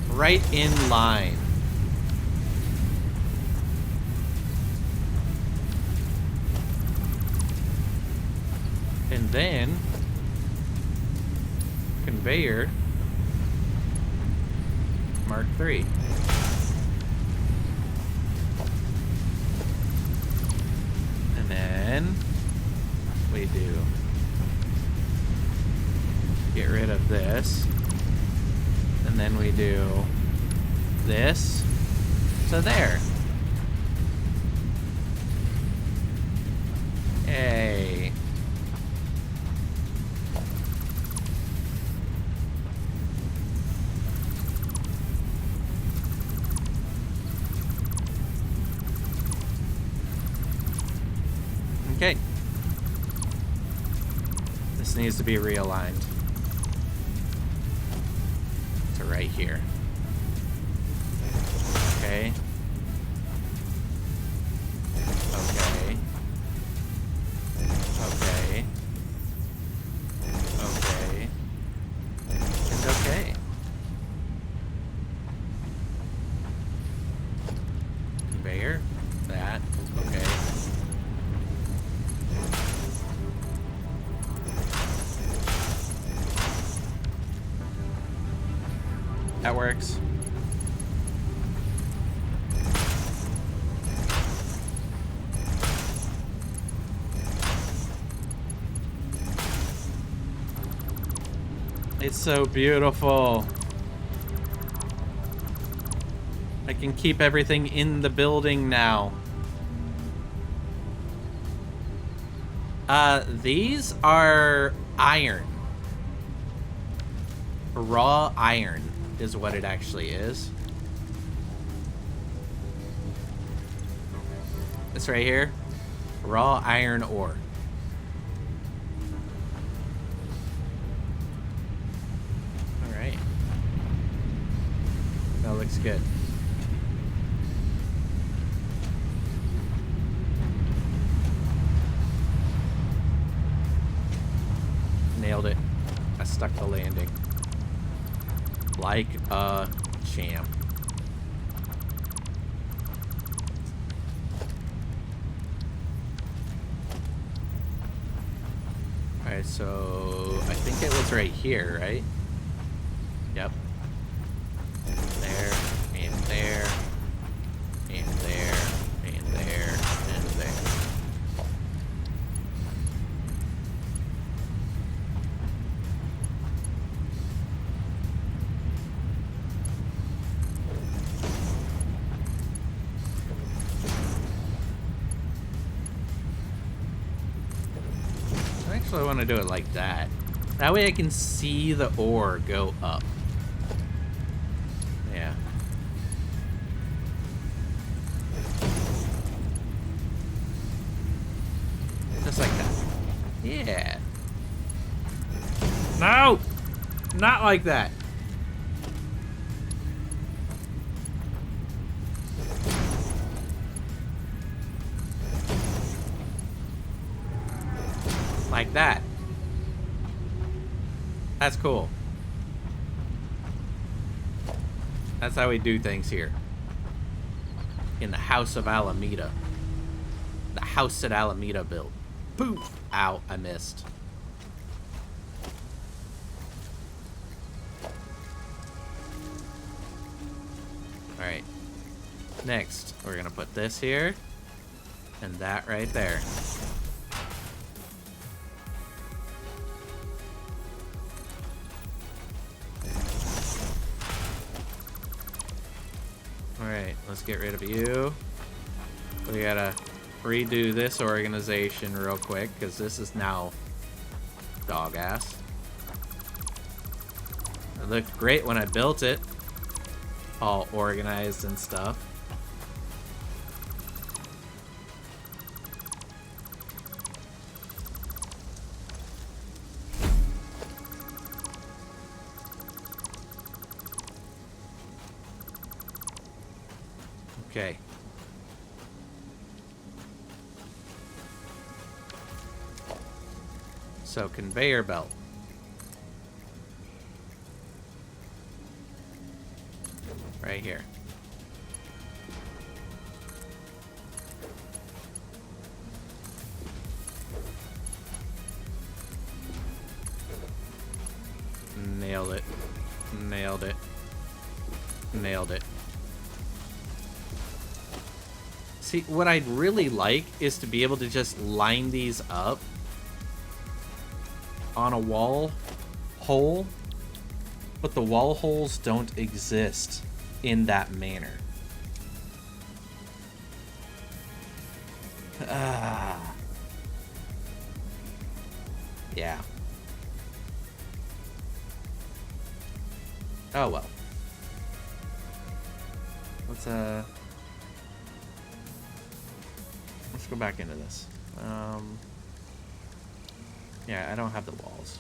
Speaker 1: Right in line. And then conveyor Mark III. And then we do get rid of this. And then we do this to there. Yay. Okay. This needs to be realigned to right here. Okay. Okay. Okay. Okay. And okay. Conveyor. That. Okay. That works. It's so beautiful. I can keep everything in the building now. These are iron. Raw iron is what it actually is. This right here, raw iron ore. All right. That looks good. Nailed it. I stuck the landing. Like a champ. Alright, so I think it was right here, right? Yep. There, and there, and there, and there, and there. I want to do it like that. That way I can see the ore go up. Yeah. Just like that. Yeah. No! Not like that. Like that. That's cool. That's how we do things here. In the House of Alameda. The house that Alameda built. Poof! Ow, I missed. Alright. Next, we're gonna put this here. And that right there. Alright, let's get rid of you. We gotta redo this organization real quick, because this is now dog ass. It looked great when I built it. All organized and stuff. Okay. So, conveyor belt. Right here. Nailed it. Nailed it. nailed it. See, what I'd really like is to be able to just line these up on a wall hole, but the wall holes don't exist in that manner. Yeah. Oh well. Let's go back into this. Yeah, I don't have the walls.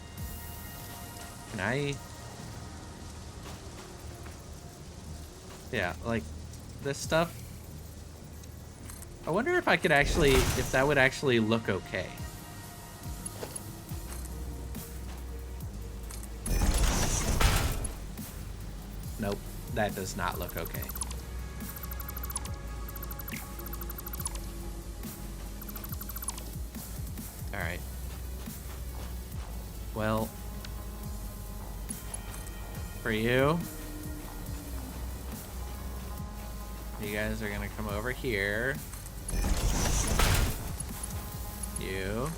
Speaker 1: Can I? Yeah, like this stuff. I wonder if I could actually, if that would actually look okay. Nope, that does not look okay. Alright. Well, for you guys are gonna come over here. You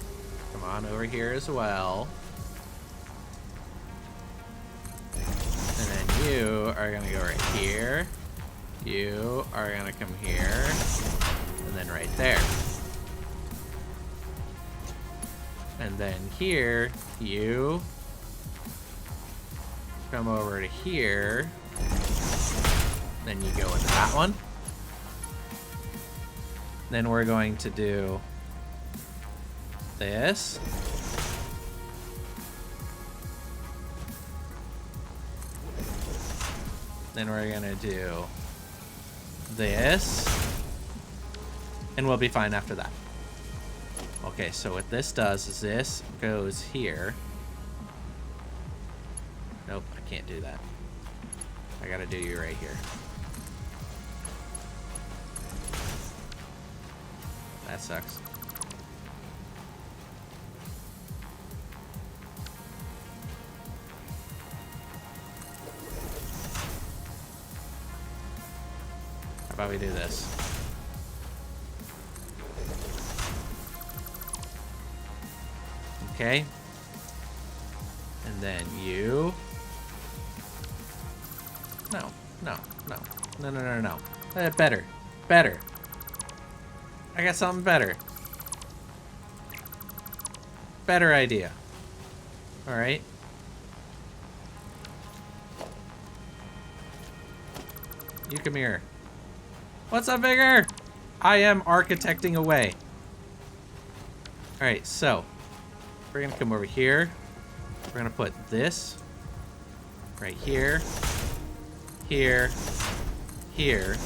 Speaker 1: come on over here as well. And then you are gonna go right here. You are gonna come here. And then right there. And then here, you come over to here. Then you go into that one. Then we're going to do this. Then we're gonna do this. And we'll be fine after that. Okay, so what this does is this goes here. Nope, I can't do that. I gotta do you right here. That sucks. How about we do this? Okay. And then you. No. Better. I got something better. Better idea. Alright. You come here. What's up, Vigor? I am architecting away. Alright, so we're gonna come over here. We're gonna put this right here. Here. Here.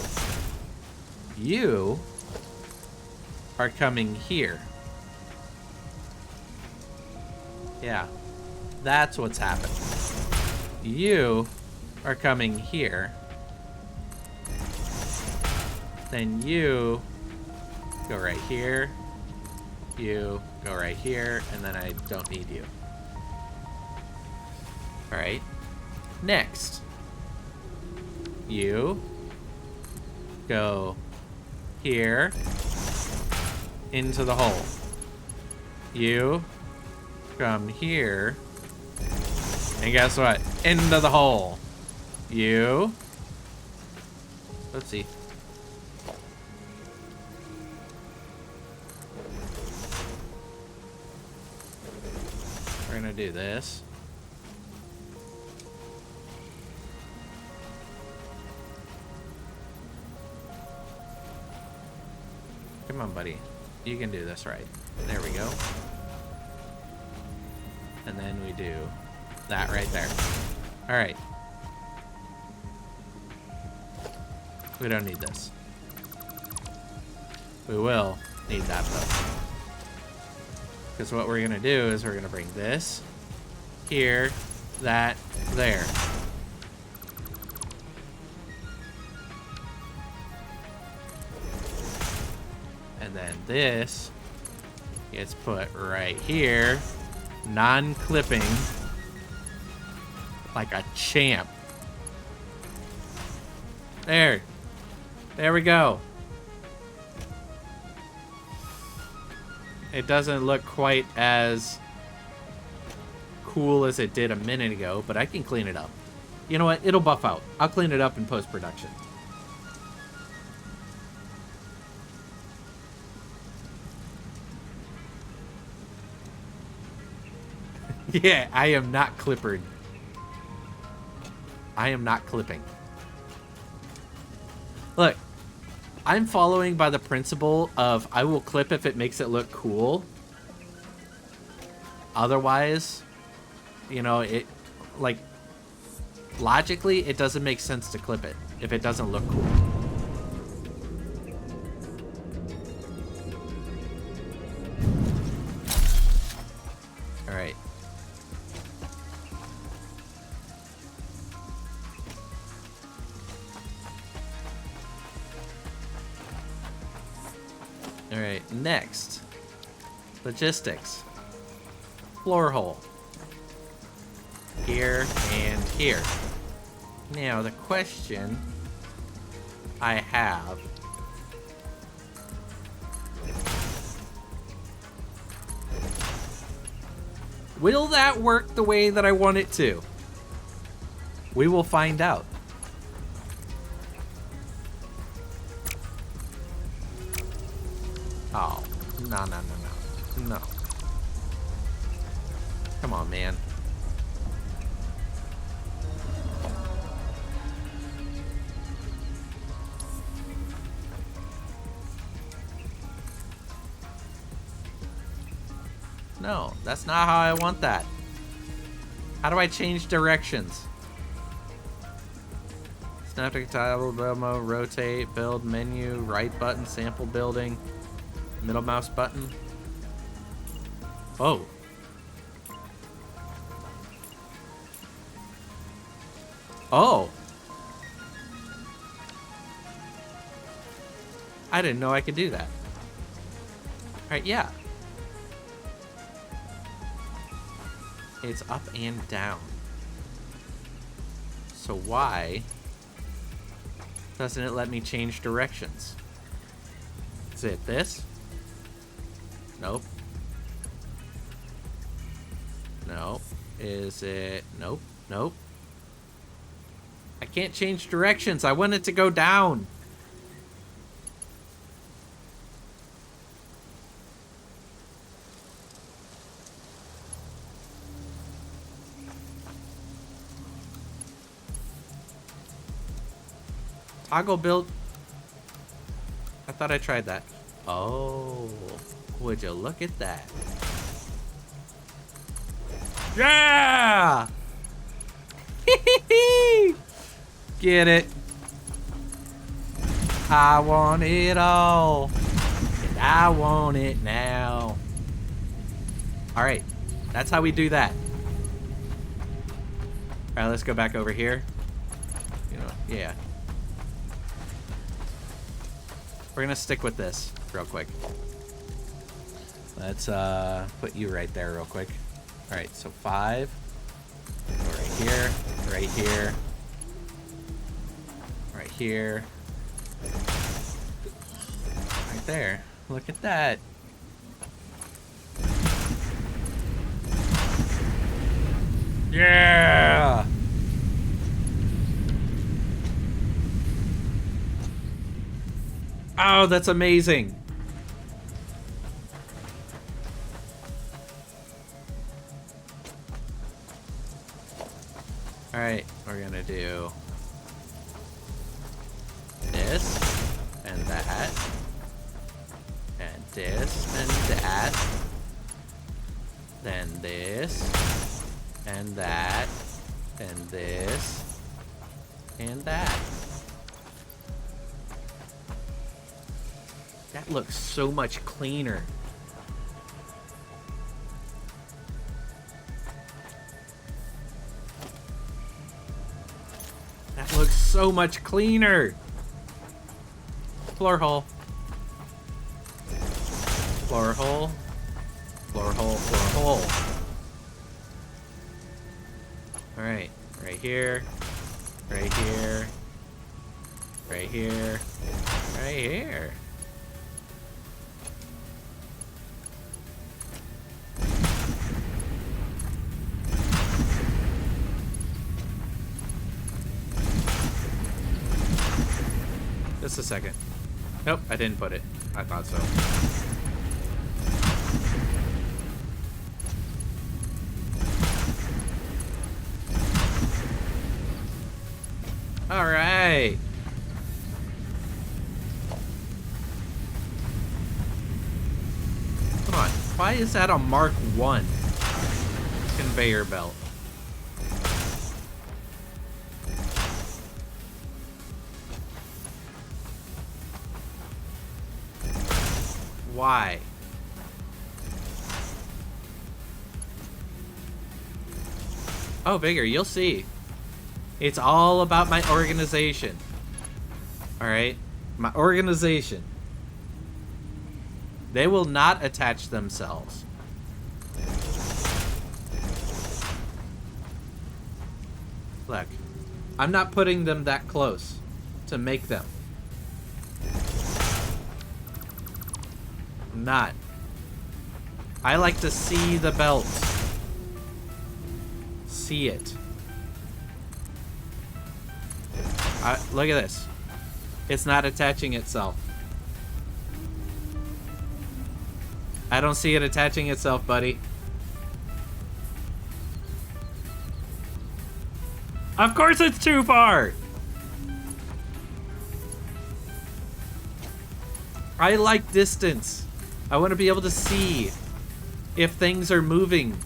Speaker 1: You are coming here. Yeah, that's what's happening. You are coming here. Then you go right here. You go right here, and then I don't need you. All right. Next, you go here into the hole. You come here, and guess what? Into the hole. You. Oopsie. We're gonna do this. Come on, buddy. You can do this right. There we go. And then we do that right there. All right. We don't need this. We will need that though. Because what we're gonna do is we're gonna bring this here, that, there. And then this gets put right here, non-clipping, like a champ. There. There we go. It doesn't look quite as cool as it did a minute ago, but I can clean it up. You know what? It'll buff out. I'll clean it up in post-production. Yeah, I am not clippered. I am not clipping. Look, I'm following by the principle of I will clip if it makes it look cool. Otherwise, you know, it, like, logically, it doesn't make sense to clip it if it doesn't look cool. All right. All right, next. Logistics. Floor hole. Here and here. Now, the question I have... Will that work the way that I want it to? We will find out. Oh, no. No. Come on, man. No, that's not how I want that. How do I change directions? Snap to tile, demo, rotate, build, menu, right button, sample building, middle mouse button. Oh. Oh. I didn't know I could do that. Alright, yeah. It's up and down. So why doesn't it let me change directions? Is it this? Nope. No. Is it... Nope. Nope. I can't change directions. I want it to go down. Toggle build. I thought I tried that. Oh, would you look at that? Yeah! Get it? I want it all, and I want it now. All right, that's how we do that. All right, let's go back over here. You know, yeah. We're gonna stick with this real quick. Let's put you right there real quick. All right, so 5. Right here, right here, right here, right there. Look at that. Yeah. Oh, that's amazing. All right, we're gonna do this and that and this and that, then this and that and this and that. That looks so much cleaner. That looks so much cleaner. Floor hole. Floor hole. Floor hole, floor hole. All right, right here, right here, Right here. Right here. Just a second. Nope, I didn't put it. I thought so. All right. Come on. Why is that a Mark 1 conveyor belt? Why? Oh, Bigger, you'll see. It's all about my organization. Alright? My organization. They will not attach themselves. Look. I'm not putting them that close to make them. I'm not. I like to see the belt. See it. Look at this. It's not attaching itself. I don't see it attaching itself, buddy. Of course it's too far! I like distance. I want to be able to see if things are moving.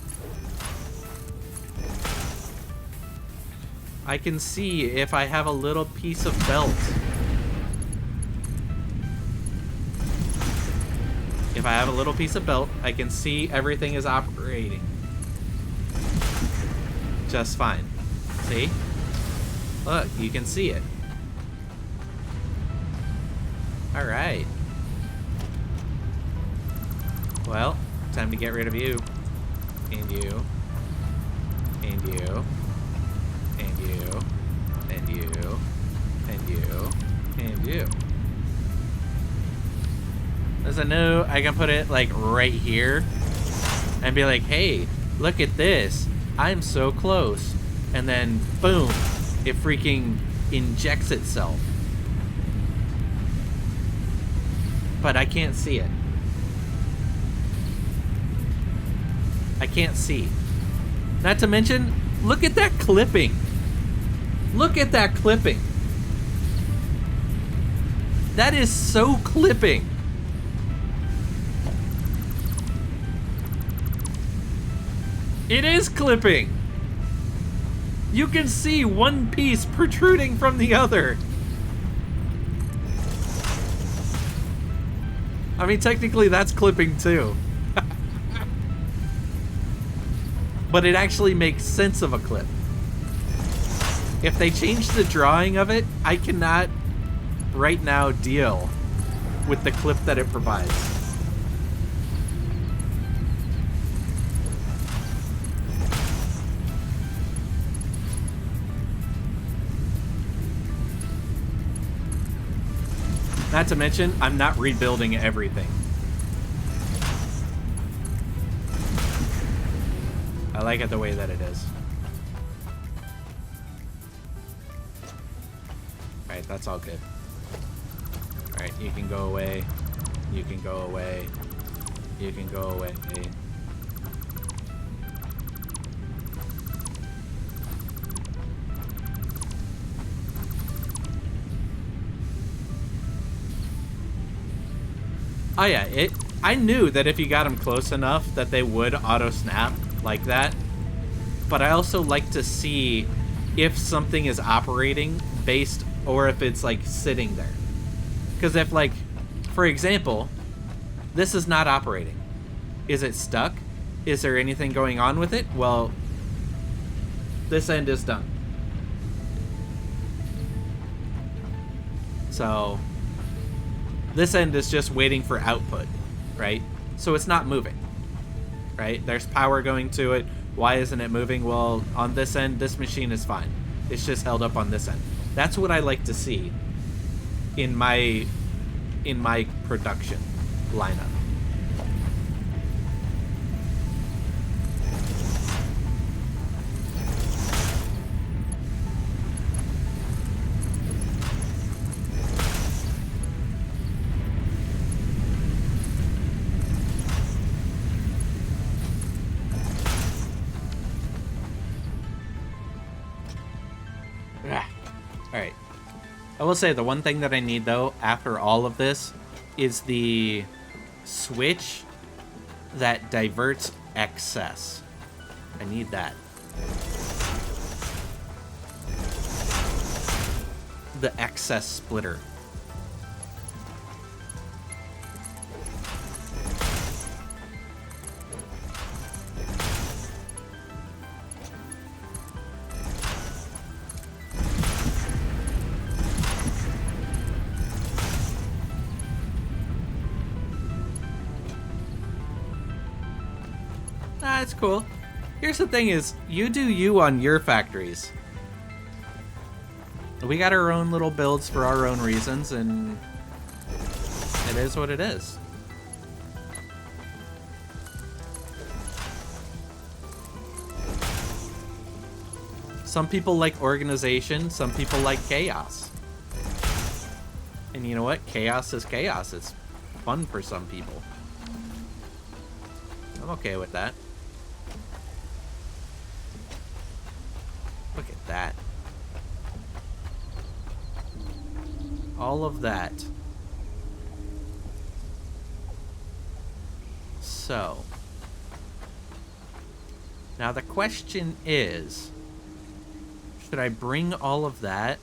Speaker 1: I can see if I have a little piece of belt. If I have a little piece of belt, I can see everything is operating just fine. See? Look, you can see it. All right. Well, time to get rid of you. And you. And you. And you. And you. And you. And you. As I know, I can put it like right here and be like, hey, look at this. I'm so close. And then, boom, it freaking injects itself. But I can't see it. I can't see. Not to mention, look at that clipping. Look at that clipping. That is so clipping. It is clipping. You can see one piece protruding from the other. I mean, technically that's clipping too. But it actually makes sense of a clip. If they change the drawing of it, I cannot right now deal with the clip that it provides. Not to mention, I'm not rebuilding everything. I like it the way that it is. Alright, that's all good. Alright, you can go away. You can go away. You can go away. Oh yeah, I knew that if you got them close enough that they would auto-snap like that. But I also like to see if something is operating based or if it's like sitting there. Because if like, for example, this is not operating. Is it stuck? Is there anything going on with it? Well, this end is done. So this end is just waiting for output, right? So it's not moving, right? There's power going to it. Why isn't it moving? Well, on this end, this machine is fine. It's just held up on this end. That's what I like to see. in my production lineup. Alright. I will say the one thing that I need, though, after all of this, is the switch that diverts excess. I need that. The excess splitter. That's cool. Here's the thing is, you do you on your factories. We got our own little builds for our own reasons, and it is what it is. Some people like organization, some people like chaos. And you know what? Chaos is chaos. It's fun for some people. I'm okay with that. Look at that. All of that. So. Now the question is, should I bring all of that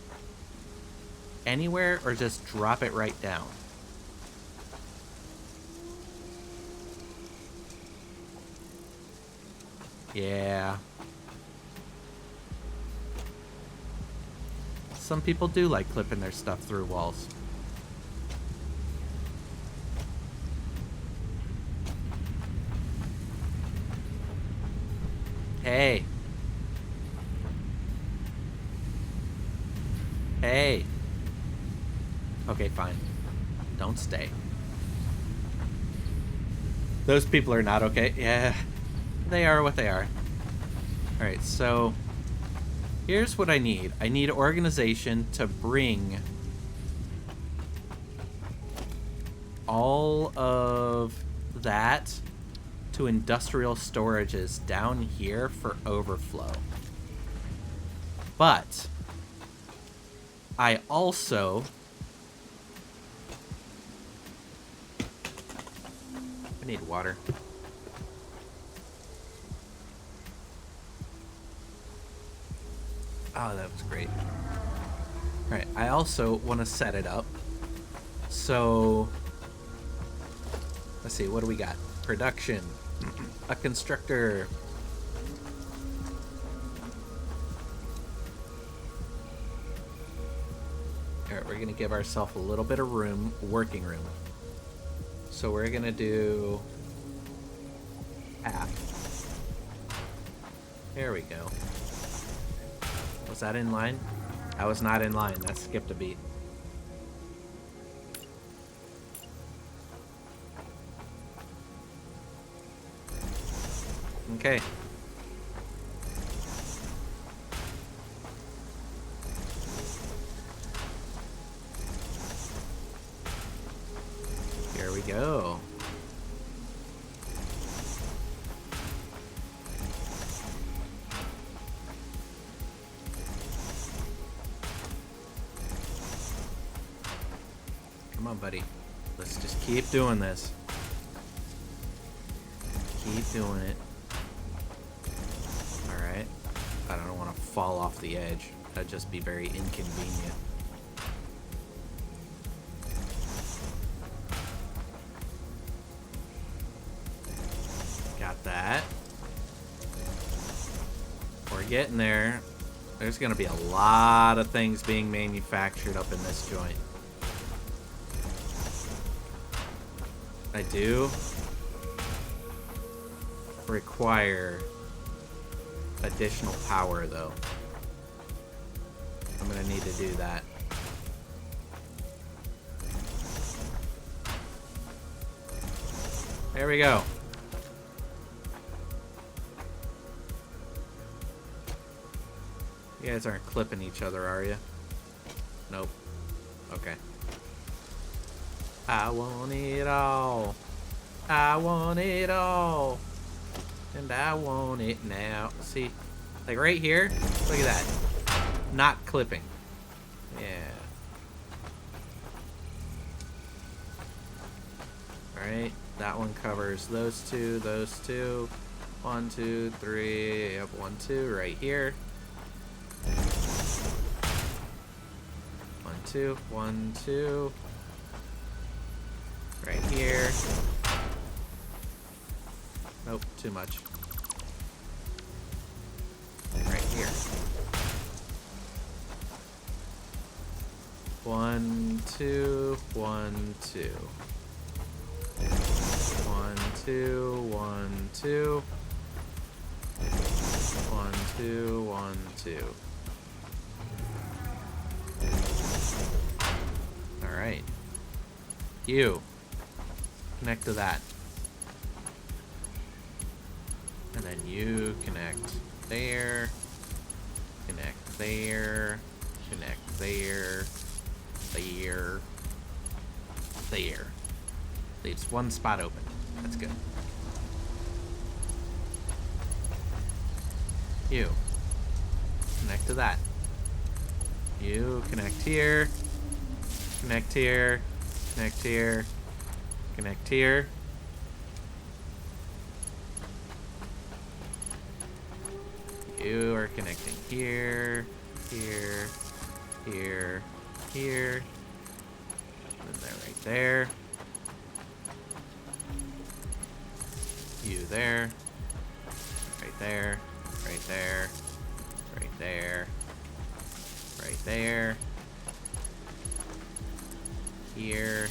Speaker 1: anywhere or just drop it right down? Yeah. Some people do like clipping their stuff through walls. Hey. Hey. Okay, fine. Don't stay. Those people are not okay. Yeah. They are what they are. Alright, so here's what I need. I need organization to bring all of that to industrial storages down here for overflow. But I also need water. Oh, that was great. Alright, I also want to set it up. So, let's see, what do we got? Production. A constructor. Alright, we're going to give ourselves a little bit of room, working room. So we're going to do half. There we go. Was that in line? I was not in line. That skipped a beat. Okay. Here we go. Come on, buddy. Let's just keep doing this. Keep doing it. Alright. I don't want to fall off the edge. That'd just be very inconvenient. Got that. We're getting there. There's going to be a lot of things being manufactured up in this joint. I do require additional power, though. I'm gonna need to do that. There we go. You guys aren't clipping each other, are you? Nope. Okay. I want it all. I want it all. And I want it now. See? Like right here? Look at that. Not clipping. Yeah. Alright. That one covers those two, those two. 1, 2, 3. Yep, 1, 2 right here. 1, 2. 1, 2. Right here. Nope, too much. Right here. 1, 2, 1, 2. 1, 2, 1, 2. 1, 2, 1, 2. Alright. You. Connect to that. And then you connect there. Connect there. Connect there. There. There. Leaves one spot open. That's good. You. Connect to that. You connect here. Connect here. Connect here. Connect here. You are connecting here, here, here, here. And they're right there. You there. Right there. Right there. Right there. Right there. Here.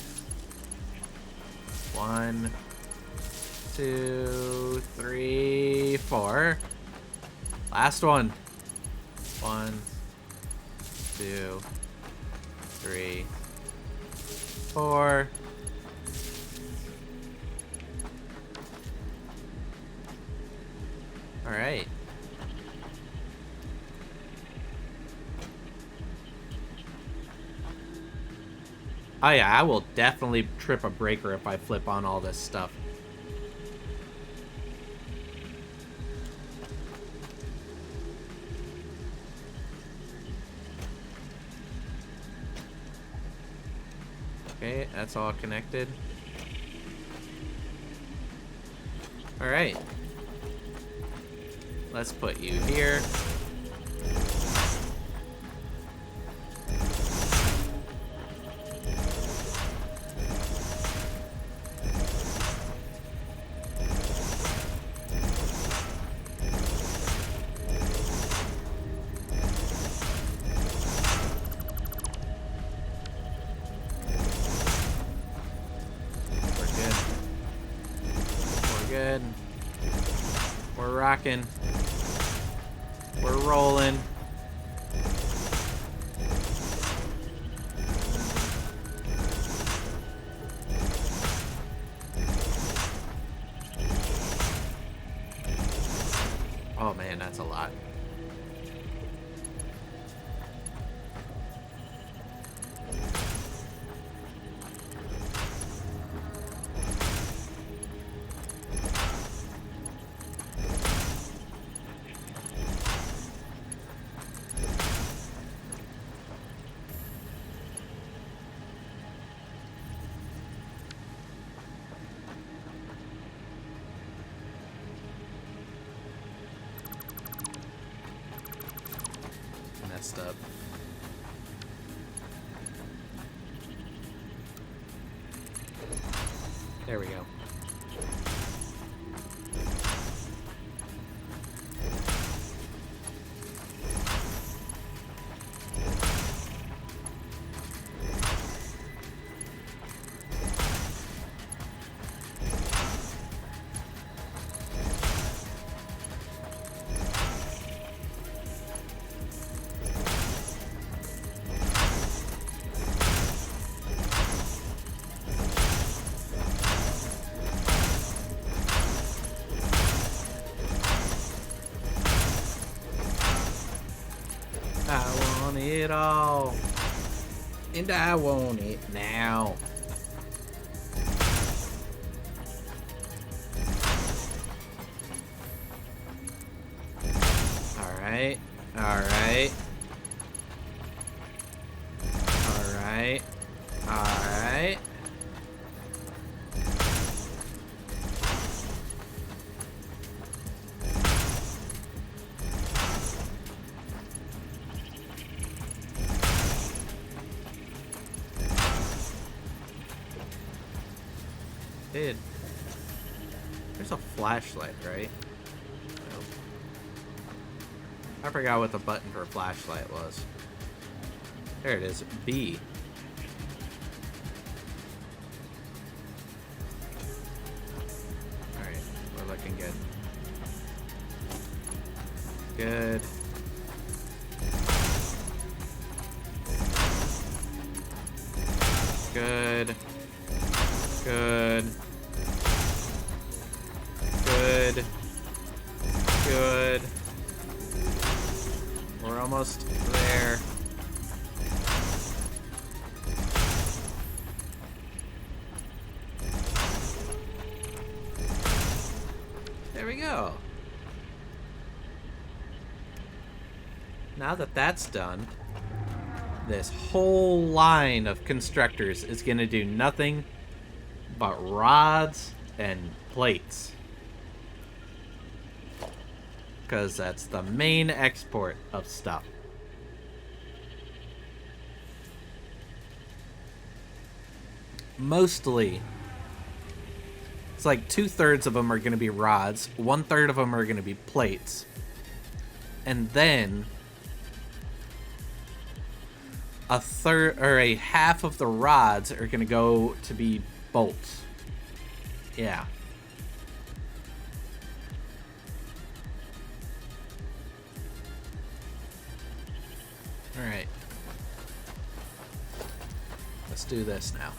Speaker 1: 1, 2, 3, 4. Last one. 1, 2, 3, 4. All right. Oh yeah, I will definitely trip a breaker if I flip on all this stuff. Okay, that's all connected. All right. Let's put you here. Good. We're rocking. We're rolling. Oh man, that's a lot. Messed up. There we go. it all. And I want it now. Alright. Alright. Alright. Alright. Dude, there's a flashlight, right? No. I forgot what the button for a flashlight was. There it is, B. Alright, we're looking good. Good. Good. Good. Good. Good. We're almost there. There we go. Now that that's done, this whole line of constructors is going to do nothing but rods and plates. Because that's the main export of stuff. Mostly, it's like 2/3 of them are going to be rods, 1/3 of them are going to be plates, and then a third or a half of the rods are going to go to be bolts. Yeah. All right. Let's do this now.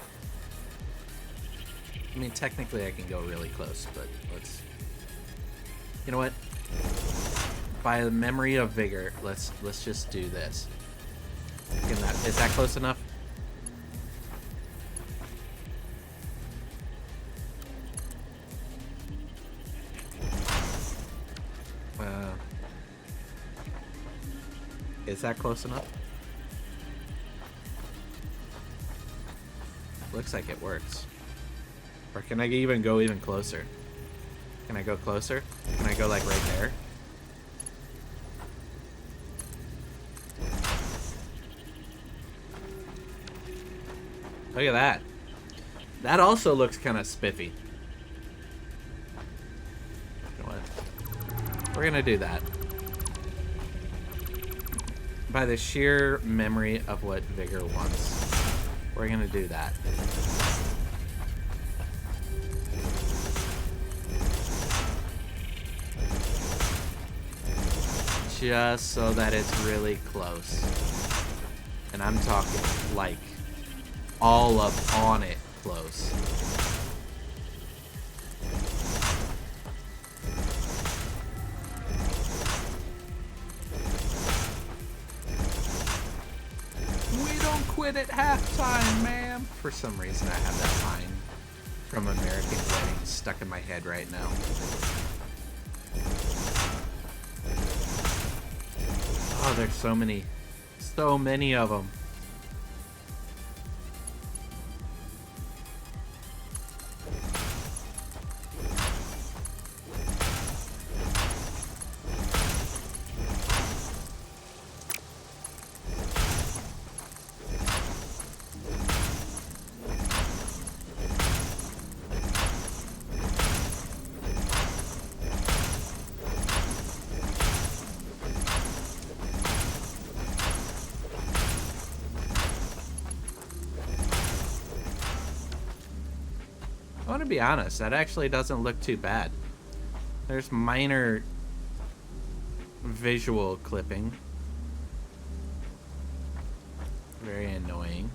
Speaker 1: I mean, technically I can go really close, but let's... You know what? By the memory of vigor, let's just do this. Is that close enough? Is that close enough? Looks like it works. Or can I even go even closer? Can I go closer? Can I go like right there? Look at that. That also looks kind of spiffy. You know what? We're gonna do that. By the sheer memory of what Vigor wants, we're gonna do that. Just so that it's really close. And I'm talking like all up on it close. We don't quit at halftime, ma'am. For some reason, I have that line from American Wedding stuck in my head right now. Oh, there's so many of them. I want to be honest, that actually doesn't look too bad. There's minor visual clipping. Very annoying.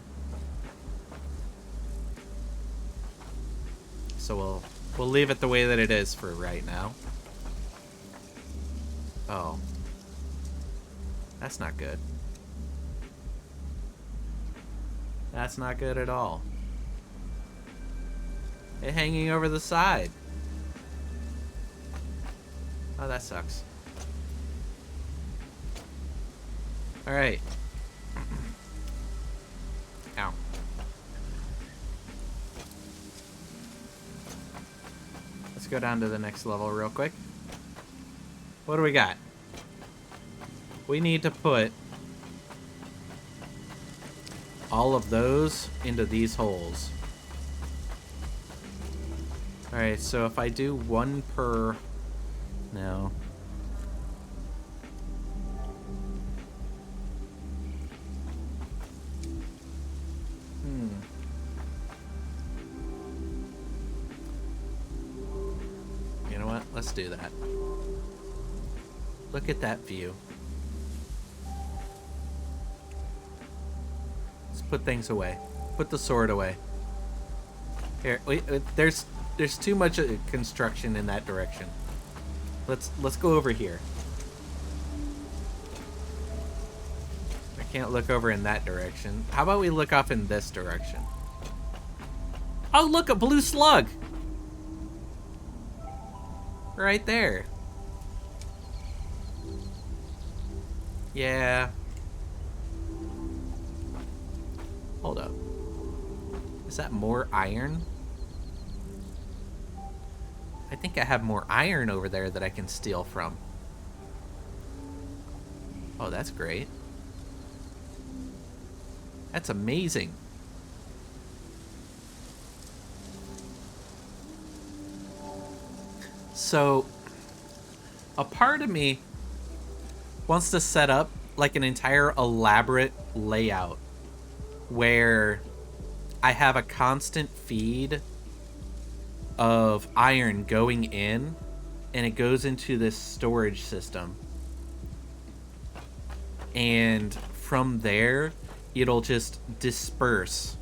Speaker 1: So we'll leave it the way that it is for right now. Oh. That's not good. That's not good at all. It hanging over the side. Oh, that sucks. Alright. Ow. Let's go down to the next level real quick. What do we got? We need to put all of those into these holes. Alright, so if I do one per... No. You know what? Let's do that. Look at that view. Let's put things away. Put the sword away. Here, wait, there's too much construction in that direction. Let's go over here. I can't look over in that direction. How about we look up in this direction? Oh, look, a blue slug! Right there. Yeah. Hold up. Is that more iron? I think I have more iron over there that I can steal from. Oh, that's great. That's amazing. So, a part of me wants to set up like an entire elaborate layout where I have a constant feed of iron going in, and it goes into this storage system. And from there, it'll just disperse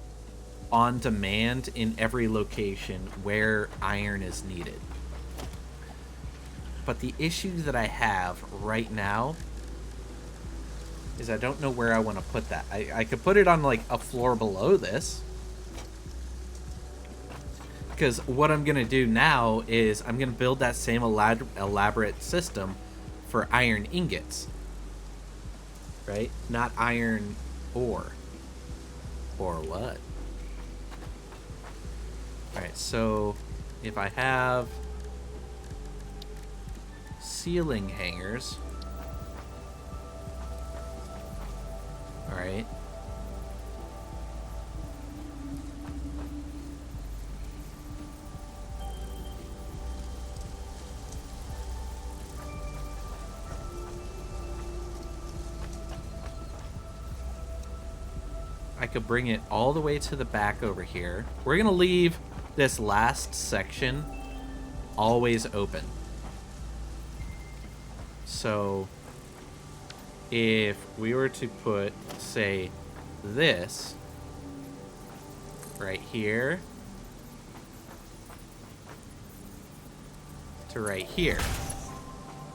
Speaker 1: on demand in every location where iron is needed. But the issue that I have right now is I don't know where I want to put that. I could put it on like a floor below this. Because what I'm going to do now is I'm going to build that same elaborate system for iron ingots. Right? Not iron ore. Or what? Alright, so if I have ceiling hangers. Alright. I could bring it all the way to the back over here. We're going to leave this last section always open. So if we were to put, say, this right here to right here,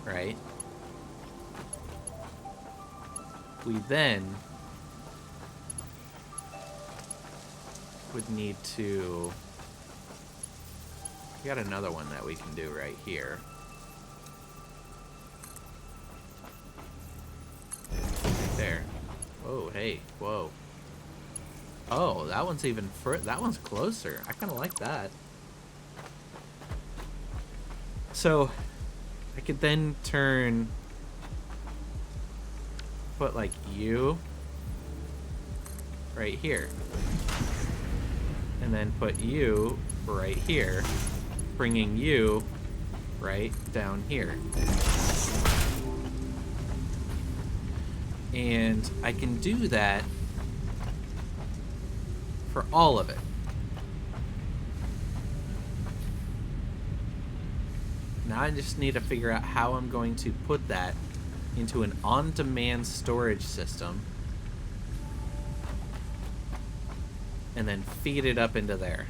Speaker 1: right? We then would need to... We got another one that we can do right here. Right there. Whoa, hey, whoa. Oh, that one's even further. That one's closer. I kind of like that. So, I could then turn... Put, like, you right here. And then put you right here, bringing you right down here. And I can do that for all of it. Now I just need to figure out how I'm going to put that into an on-demand storage system and then feed it up into there.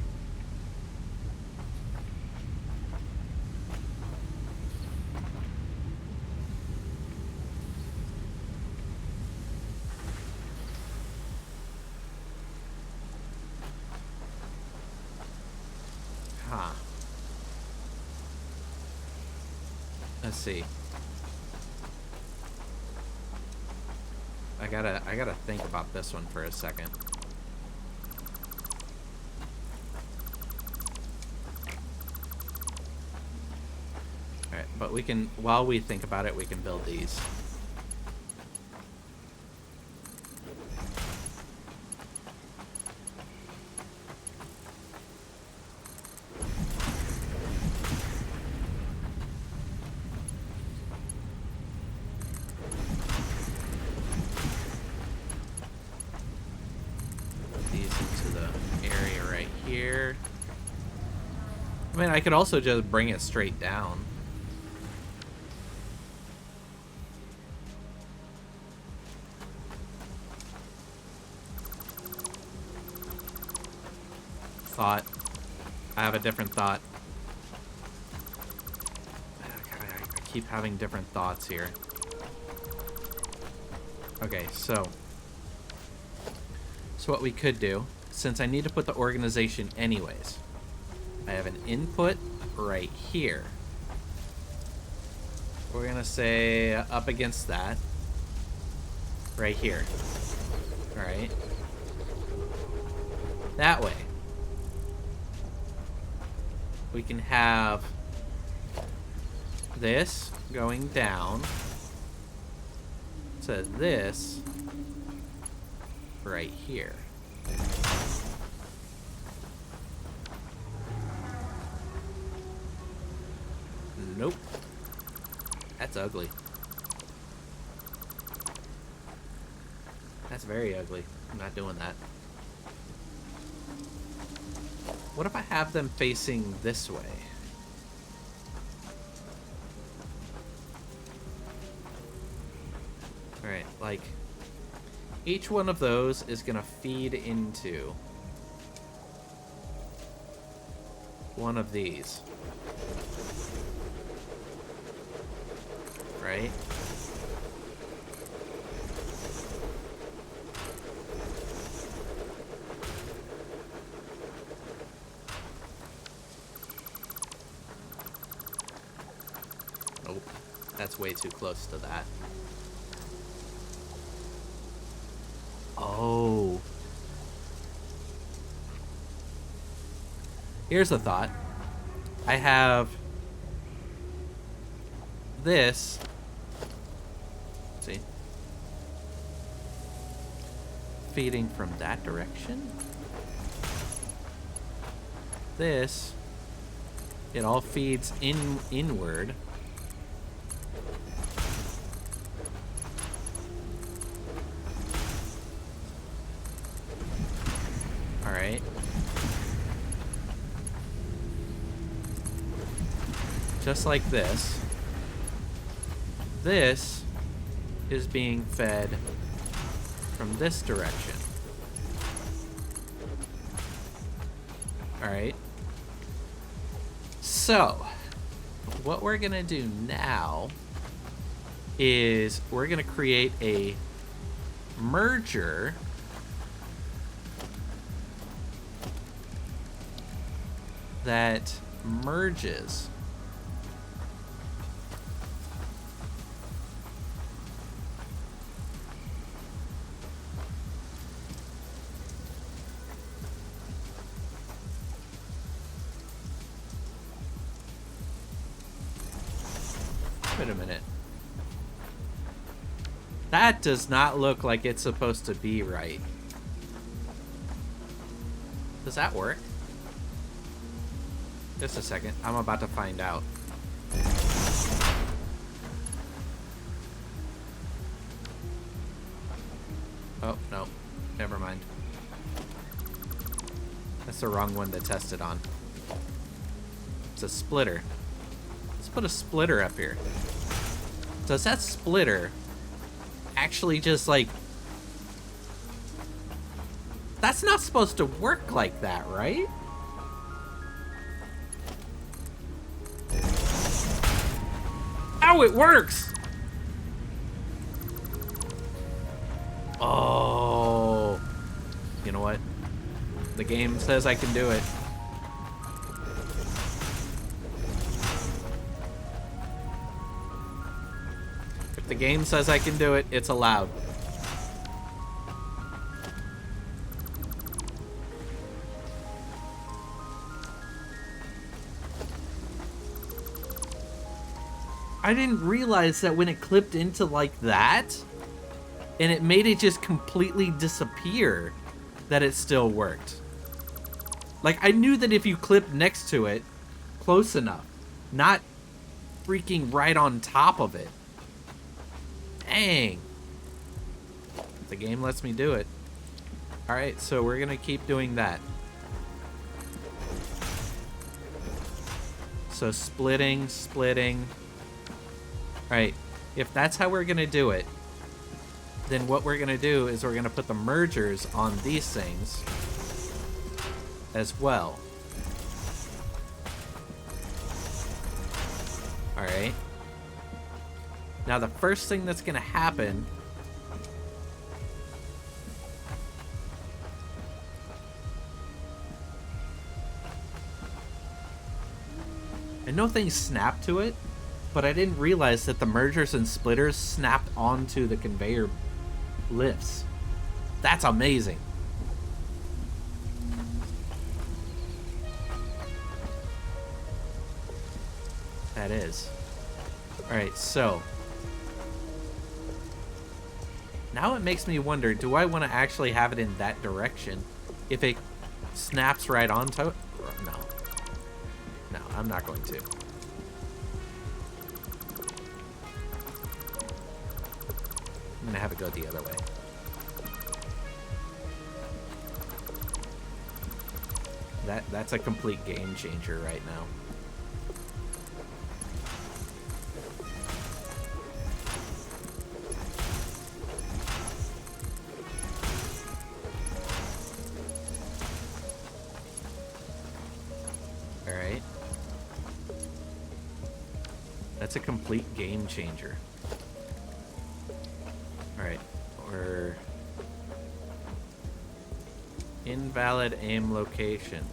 Speaker 1: Huh. Let's see. I gotta think about this one for a second. Alright, but we can, while we think about it, we can build these. I mean, I could also just bring it straight down. Thought. I have a different thought. God, I keep having different thoughts here. Okay, so what we could do, since I need to put the organization anyways, I have an input right here. We're gonna say up against that. Right here. Alright. That way. We can have this going down to this right here. Nope. That's ugly. That's very ugly. I'm not doing that. What if I have them facing this way? Alright, like, each one of those is gonna feed into one of these. Right? Nope. That's way too close to that. Oh. Here's a thought. I have this. See? Feeding from that direction. This. It all feeds inward. Alright. Just like this. This is being fed from this direction. Alright. So, what we're gonna do now is we're gonna create a merger that merges Wait a minute. That does not look like it's supposed to be right. Does that work? Just a second. I'm about to find out. Oh, no. Never mind. That's the wrong one to test it on. It's a splitter. Let's put a splitter up here. Does that splitter actually just, like... That's not supposed to work like that, right? Oh, it works! Oh. You know what? The game says I can do it. the game says I can do it, it's allowed. I didn't realize that when it clipped into like that, and it made it just completely disappear, that it still worked. Like, I knew that if you clipped next to it, close enough, not freaking right on top of it. Dang. The game lets me do it. Alright, so we're gonna keep doing that. So splitting. Alright, if that's how we're gonna do it, then what we're gonna do is we're gonna put the mergers on these things as well. Alright. Now the first thing that's gonna happen I know things snap to it, but I didn't realize that the mergers and splitters snapped onto the conveyor lifts. That's amazing. That is. Alright, so. Now it makes me wonder, do I want to actually have it in that direction? If it snaps right onto it? No. No, I'm not going to. I'm going to have it go the other way. That's a complete game changer right now. Alright. That's a complete game changer. Alright, or invalid aim location.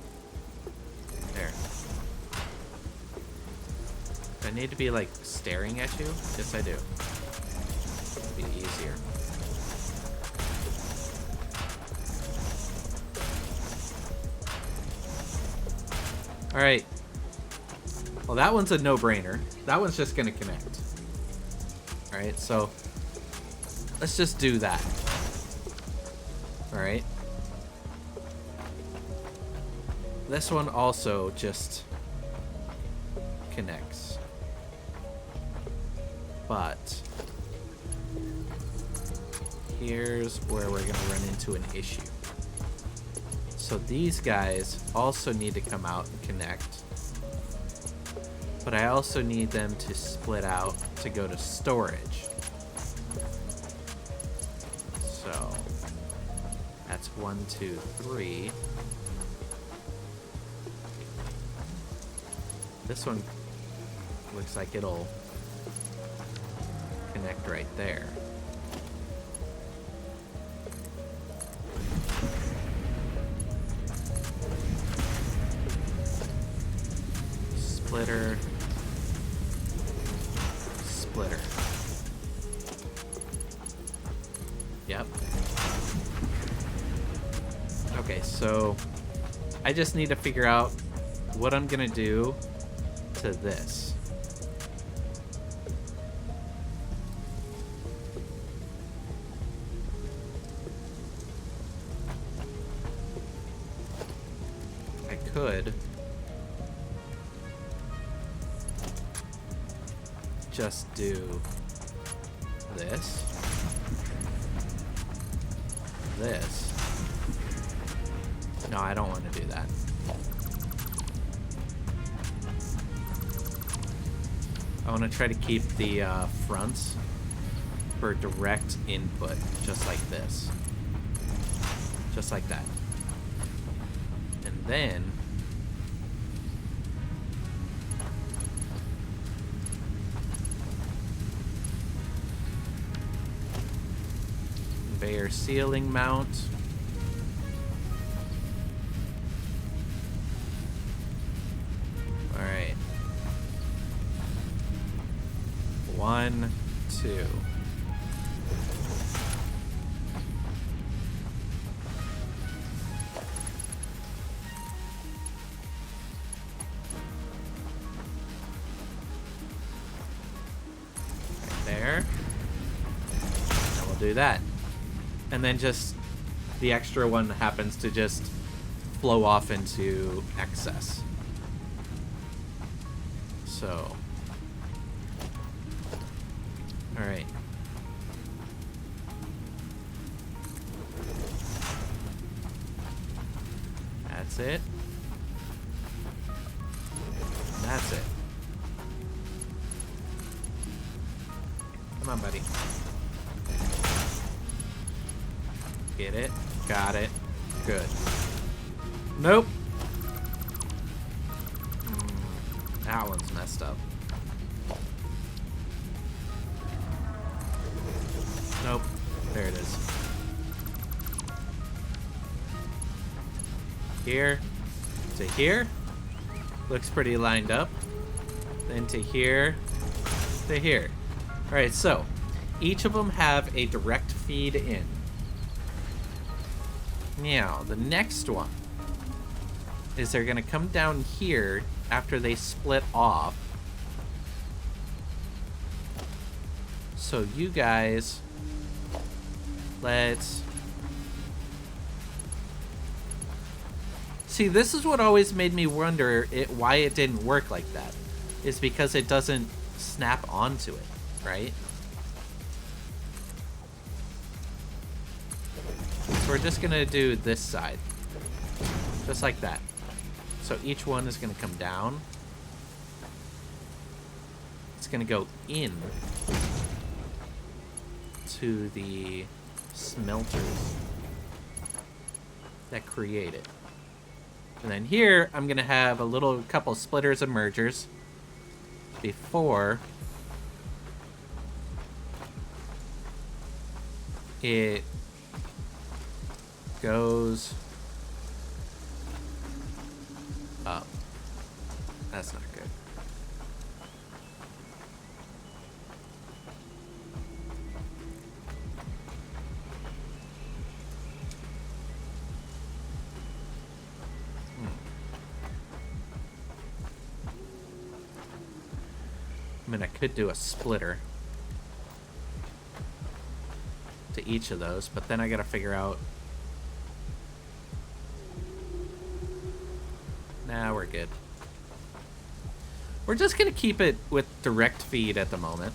Speaker 1: There. Do I need to be like staring at you? Yes, I do. It'd be easier. Alright. Well, that one's a no-brainer. That one's just gonna connect. Alright, so let's just do that. Alright. This one also just connects. But here's where we're gonna run into an issue. So these guys also need to come out and connect. But I also need them to split out to go to storage. So that's 1, 2, 3. This one looks like it'll connect right there. Splitter. Splitter. Yep. Okay, so I just need to figure out what I'm gonna do to this. I could just do this, this. No, I don't want to do that. I want to try to keep the fronts for direct input, just like this. Just like that. And then conveyor ceiling mount. Alright. 1, 2. do that. And then just the extra one happens to just flow off into excess. So, all right. That's it. That's it. Come on, buddy. Get it. Got it. Good. Nope. That one's messed up. Nope. There it is. Here to here. Looks pretty lined up. Then to here to here. Alright, so each of them have a direct feed in. Now, the next one is they're going to come down here after they split off. So you guys, let's... See, this is what always made me wonder why it didn't work like that. Is because it doesn't snap onto it, right? So we're just going to do this side. Just like that. So each one is going to come down. It's going to go in to the smelters that create it. And then here, I'm going to have a couple splitters and mergers before it goes up. That's not good. I mean, I could do a splitter to each of those, but then I gotta figure out... Nah, we're good. We're just gonna keep it with direct feed at the moment.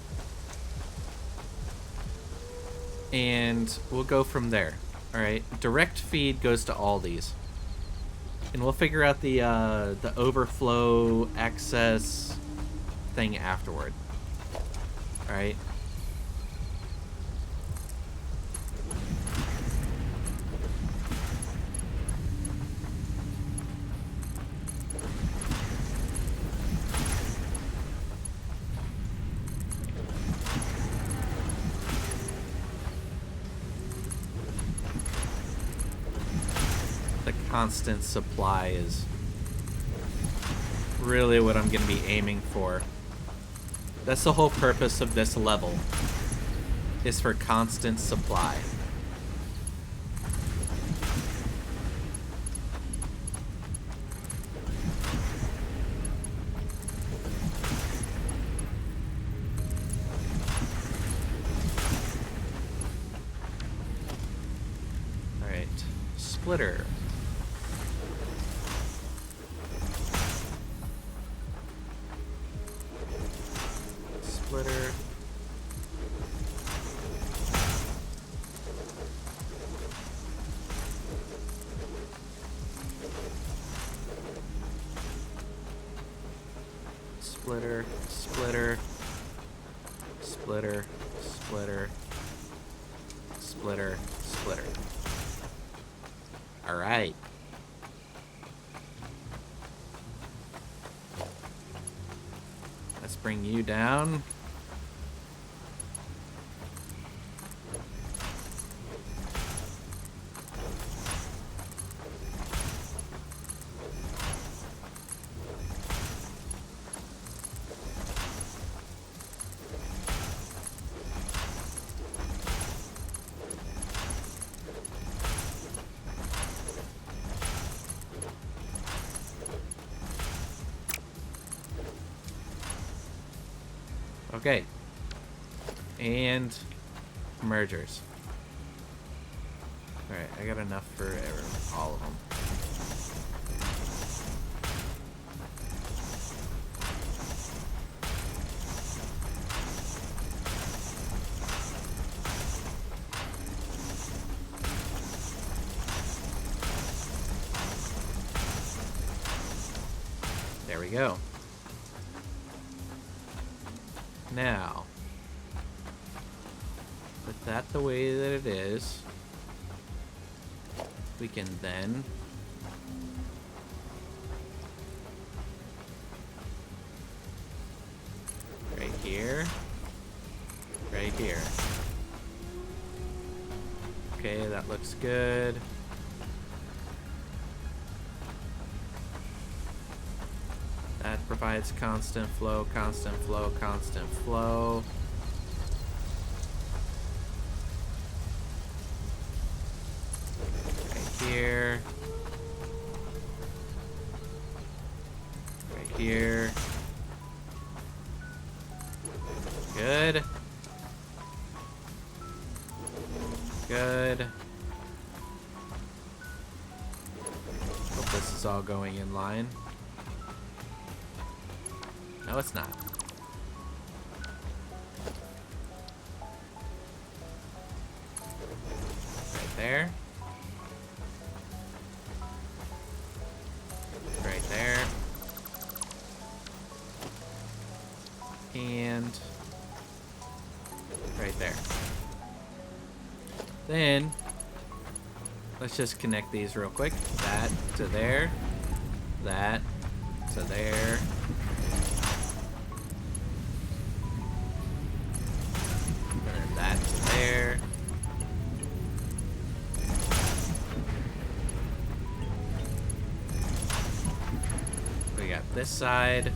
Speaker 1: And we'll go from there. Alright, direct feed goes to all these. And we'll figure out the overflow excess thing afterward. Alright. The constant supply is really what I'm going to be aiming for. That's the whole purpose of this level, is for constant supply. Alright, splitter. Splitter. Splitter, splitter, splitter, splitter, splitter, splitter. All right. Let's bring you down. Okay. And mergers. Alright, I got enough for all of them. There we go. Now, with that the way that it is, we can then right here, right here. Okay, that looks good. That provides constant flow, constant flow, constant flow. Right here. Right here. Good. Good. Hope this is all going in line. No, it's not. Right there. Right there. And right there. Then let's just connect these real quick. That to there. That to there. There. We got this side.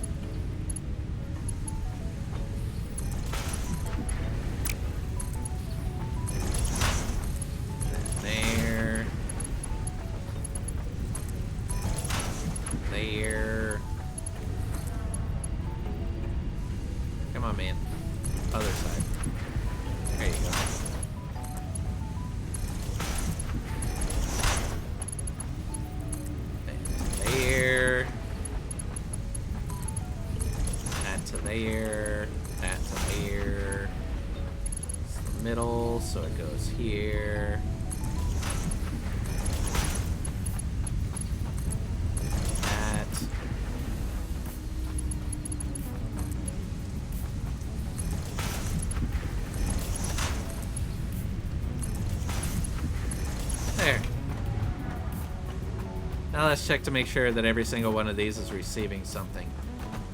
Speaker 1: There. There. Come on, man. Other side. There you go. There. That to there. That to there. It's the middle, so it goes here. That. There. Now let's check to make sure that every single one of these is receiving something.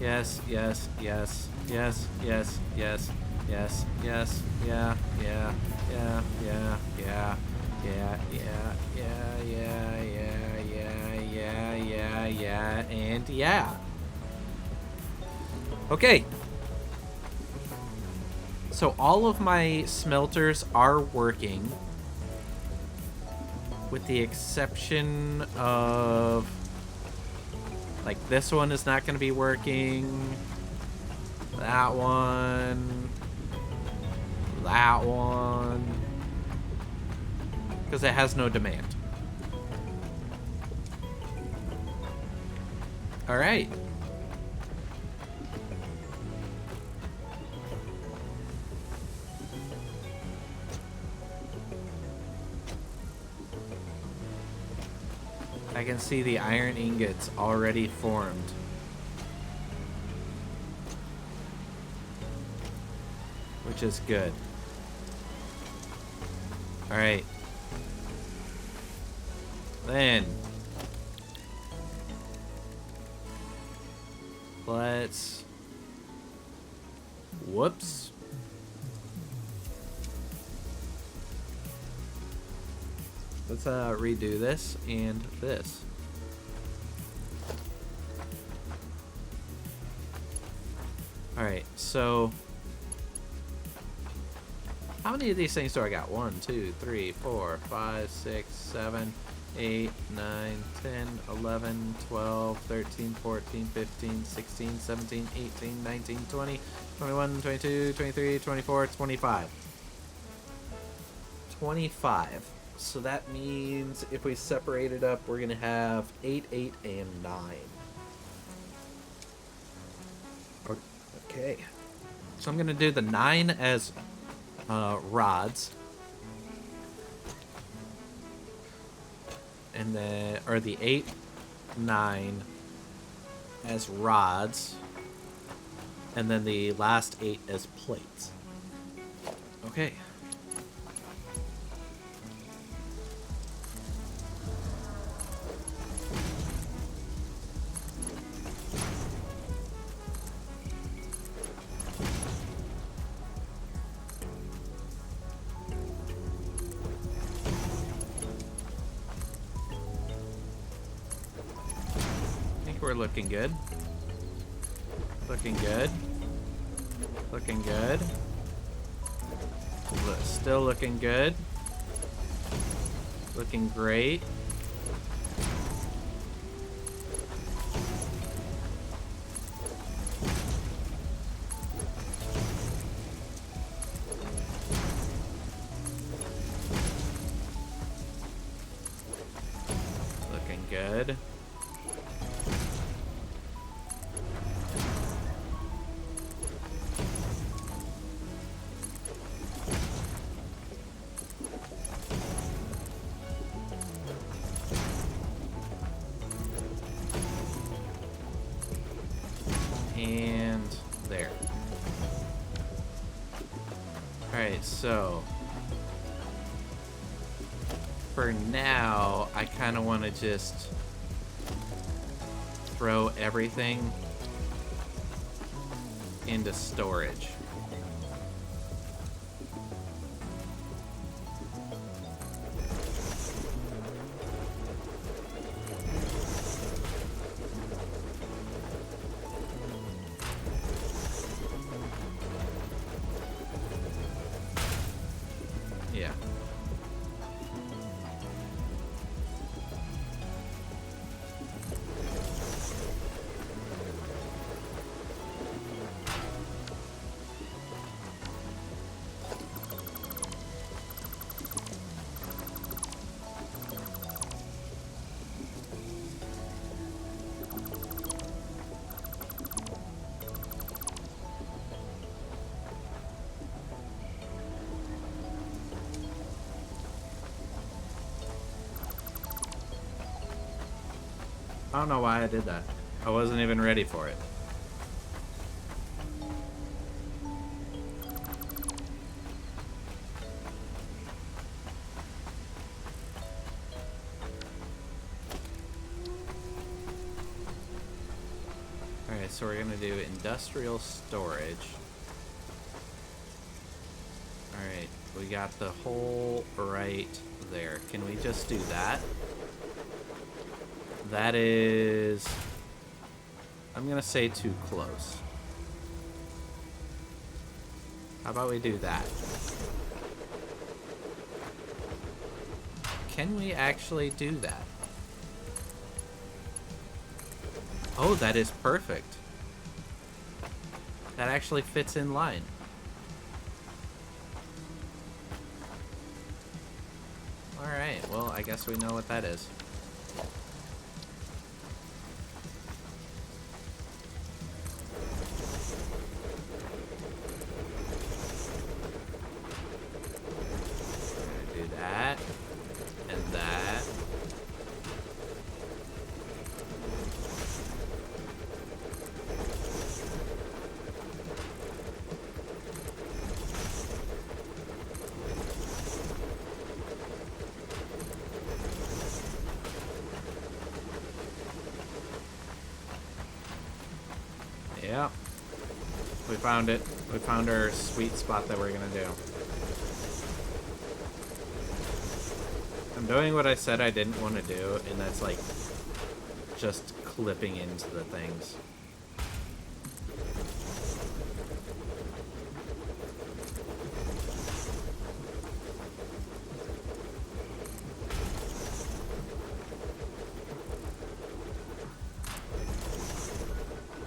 Speaker 1: Yes, yes, yes, yes, yes, yes, yes, yes, yeah, yeah, yeah, yeah, yeah, yeah, yeah, yeah, yeah, yeah, yeah, yeah, yeah, and yeah. Okay. So all of my smelters are working, with the exception of, like, this one is not going to be working, that one, because it has no demand. All right. I can see the iron ingots already formed. Which is good. Alright. Then let's... Whoops. Let's redo this and this. Alright, so how many of these things do I got? 1, 2, 3, 4, 5, 6, 7, 8, 9, 10, 11, 12, 13, 14, 15, 16, 17, 18, 19, 20, 21, 22, 23, 24, 25. 25. So that means if we separate it up, we're gonna have 8, 8, and 9. Okay. So I'm gonna do the 9 as rods. And then, or the 8, 9 as rods. And then the last 8 as plates. Okay. I think we're looking good. Looking good. Looking good. Still looking good. Looking great. Looking good. And there. Alright, so for now, I kind of want to just throw everything into storage. Yeah. I don't know why I did that. I wasn't even ready for it. Alright, so we're gonna do industrial storage. Alright, we got the hole right there. Can we just do that? That is... I'm gonna say too close. How about we do that? Can we actually do that? Oh, that is perfect. That actually fits in line. Alright, well, I guess we know what that is. Do that. And that. Yeah. We found it. We found our sweet spot that we're gonna do. I'm doing what I said I didn't want to do, and that's like just clipping into the things.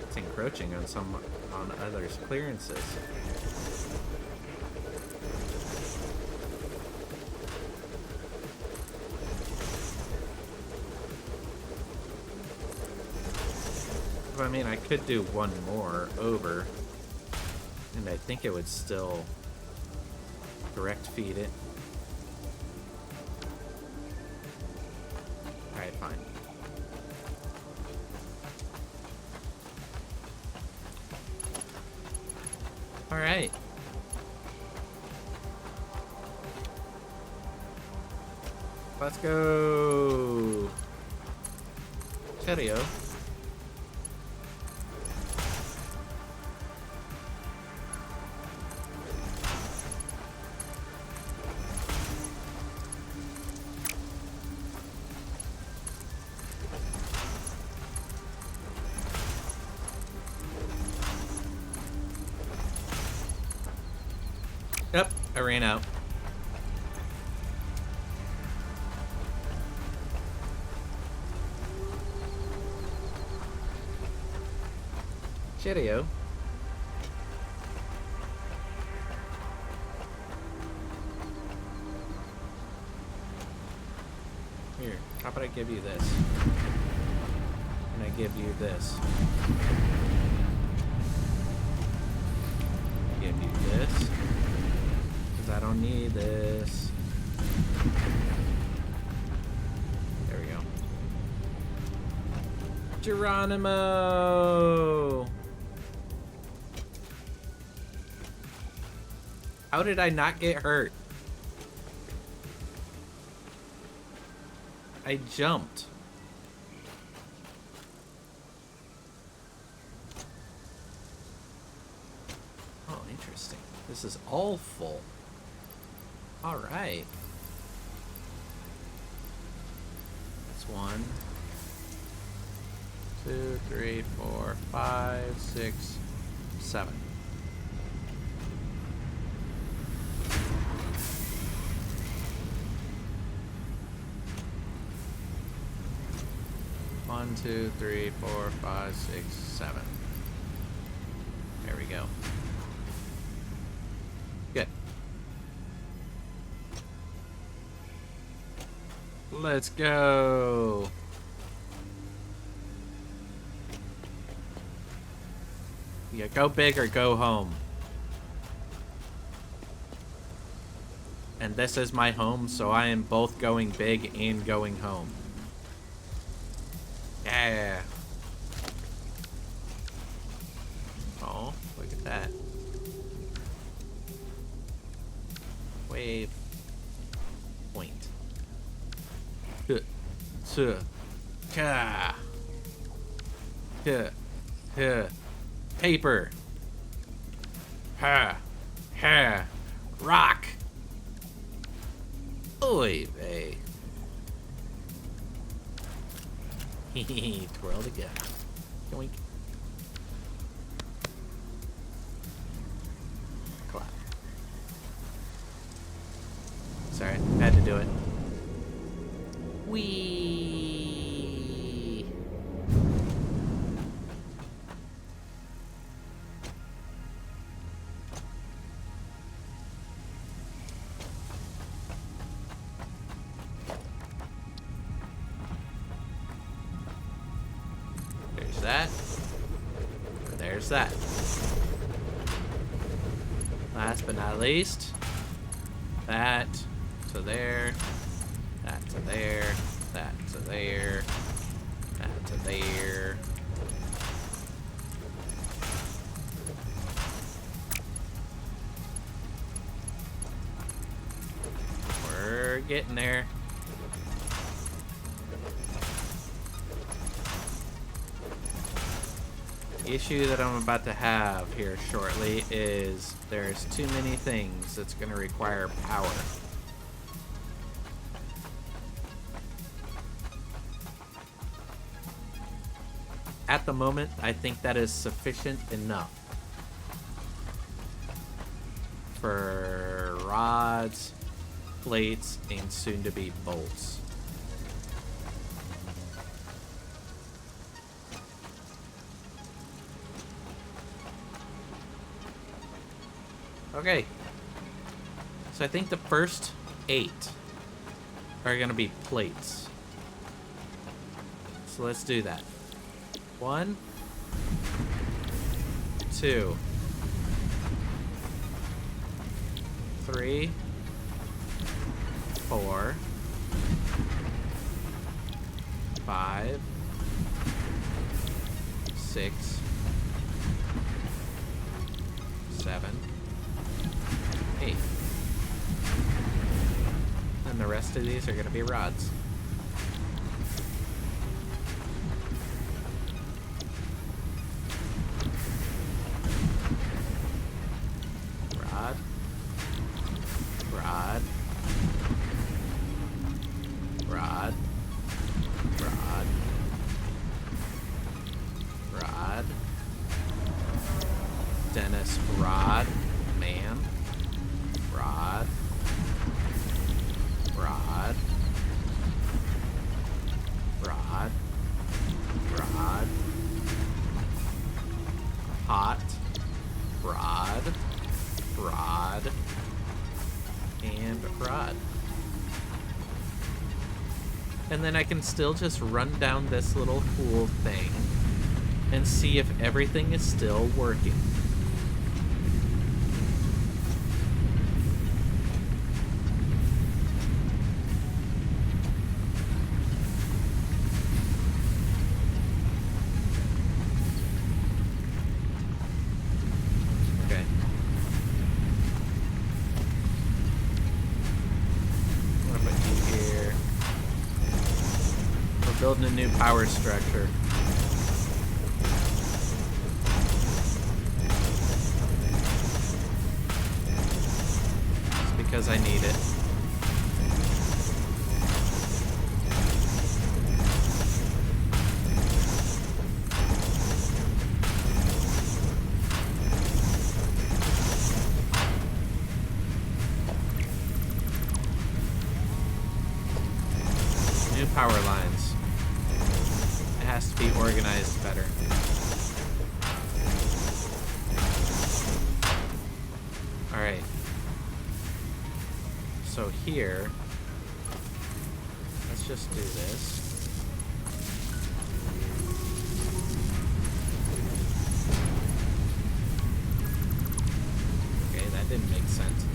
Speaker 1: It's encroaching on others' clearances.
Speaker 3: I mean, I could do one more over, and I think it would still direct feed it. Alright, fine. Alright. Let's go. Cheerio. Yep, I ran out. Cheerio. Here, how about I give you this? And I give you this. Give you this. Because I don't need this. There we go. Geronimo! How did I not get hurt? I jumped. Oh, interesting. This is all full. All right. That's 1, 2, 3, 4, 5, 6, 7. One, 2, 3, 4, 5, 6, 7. There we go. Good. Let's go. Yeah, go big or go home. And this is my home, so I am both going big and going home. Yeah. Oh, look at that. Wave. Point. Paper. Rock. Oy vey. Twirl together. Yoink. Clap. Sorry, had to do it. Whee! There's that. There's that. Last but not least, that to there, that to there, that to there, that to there. We're getting there. The issue that I'm about to have here shortly is there's too many things that's going to require power. At the moment, I think that is sufficient enough for rods, plates, and soon to be bolts. Okay, so I think the first 8 are gonna be plates. So let's do that. 1, 2, 3, 4, 5, 6, 7, 8. And the rest of these are going to be rods. Rod. Rod. Rod. Rod. Rod. Dennis Rod. Man. Rod. Rod. Rod. Rod. Hot. Rod. Rod. And rod. And then I can still just run down this little cool thing and see if everything is still working. Okay. I'm gonna put you here. We're building a new power structure. Just because I need it. New power lines. It has to be organized better. Alright. So here, let's just do this. Okay, that didn't make sense.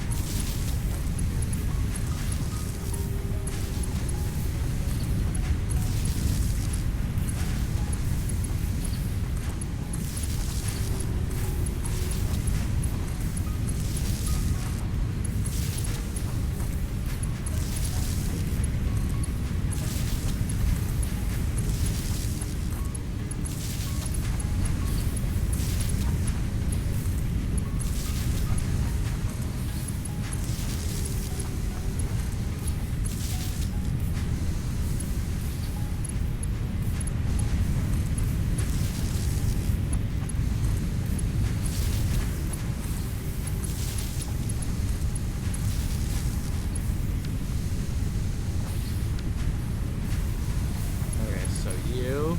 Speaker 3: Okay, so you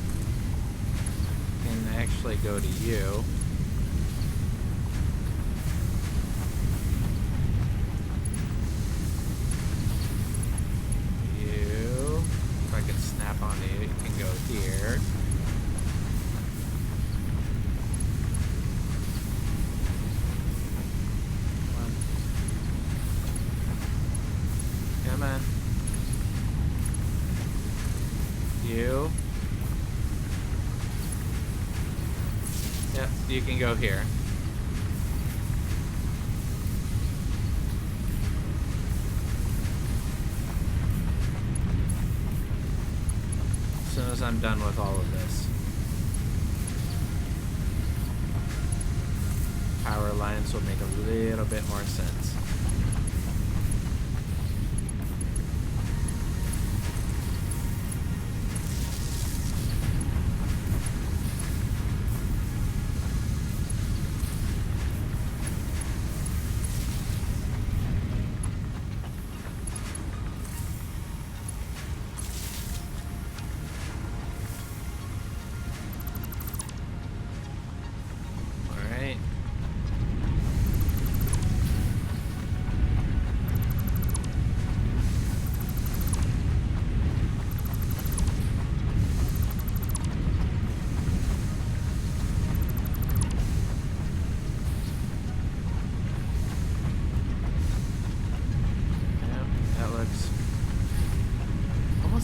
Speaker 3: can actually go to you. You, if I can snap onto you, you can go here. Come on. You. Yep, you can go here. As soon as I'm done with all of this. Power lines will make a little bit more sense.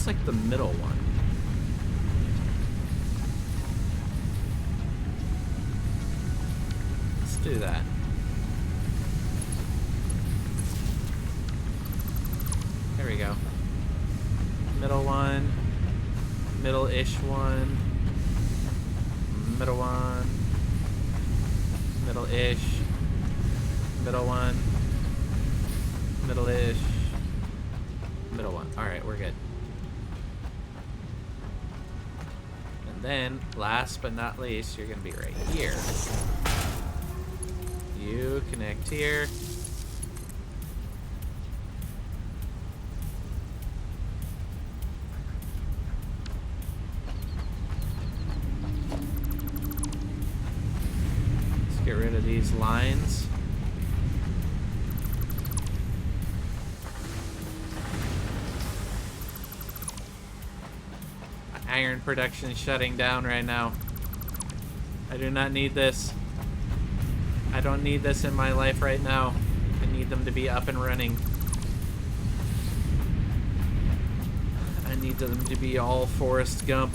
Speaker 3: like the middle one. Let's do that. There we go. Middle one. Middle-ish one. Middle one. Middle-ish. Middle one. Middle-ish. Middle one. Alright, we're good. And then, last but not least, you're going to be right here. You connect here. Let's get rid of these lines. Iron production shutting down right now. I do not need this. I don't need this in my life right now. I need them to be up and running. I need them to be all Forrest Gump.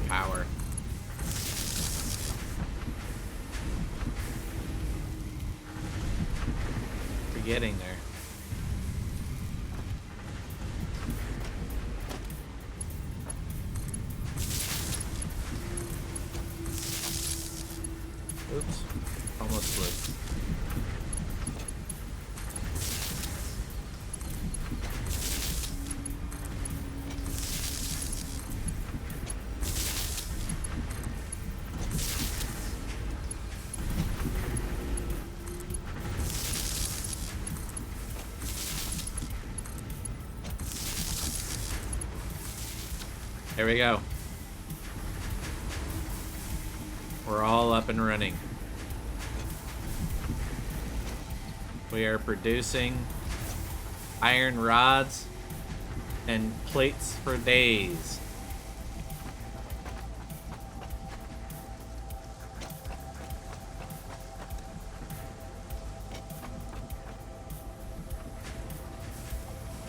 Speaker 3: Power. We're getting there. Oops. Almost flew. There we go. We're all up and running. We are producing iron rods and plates for days.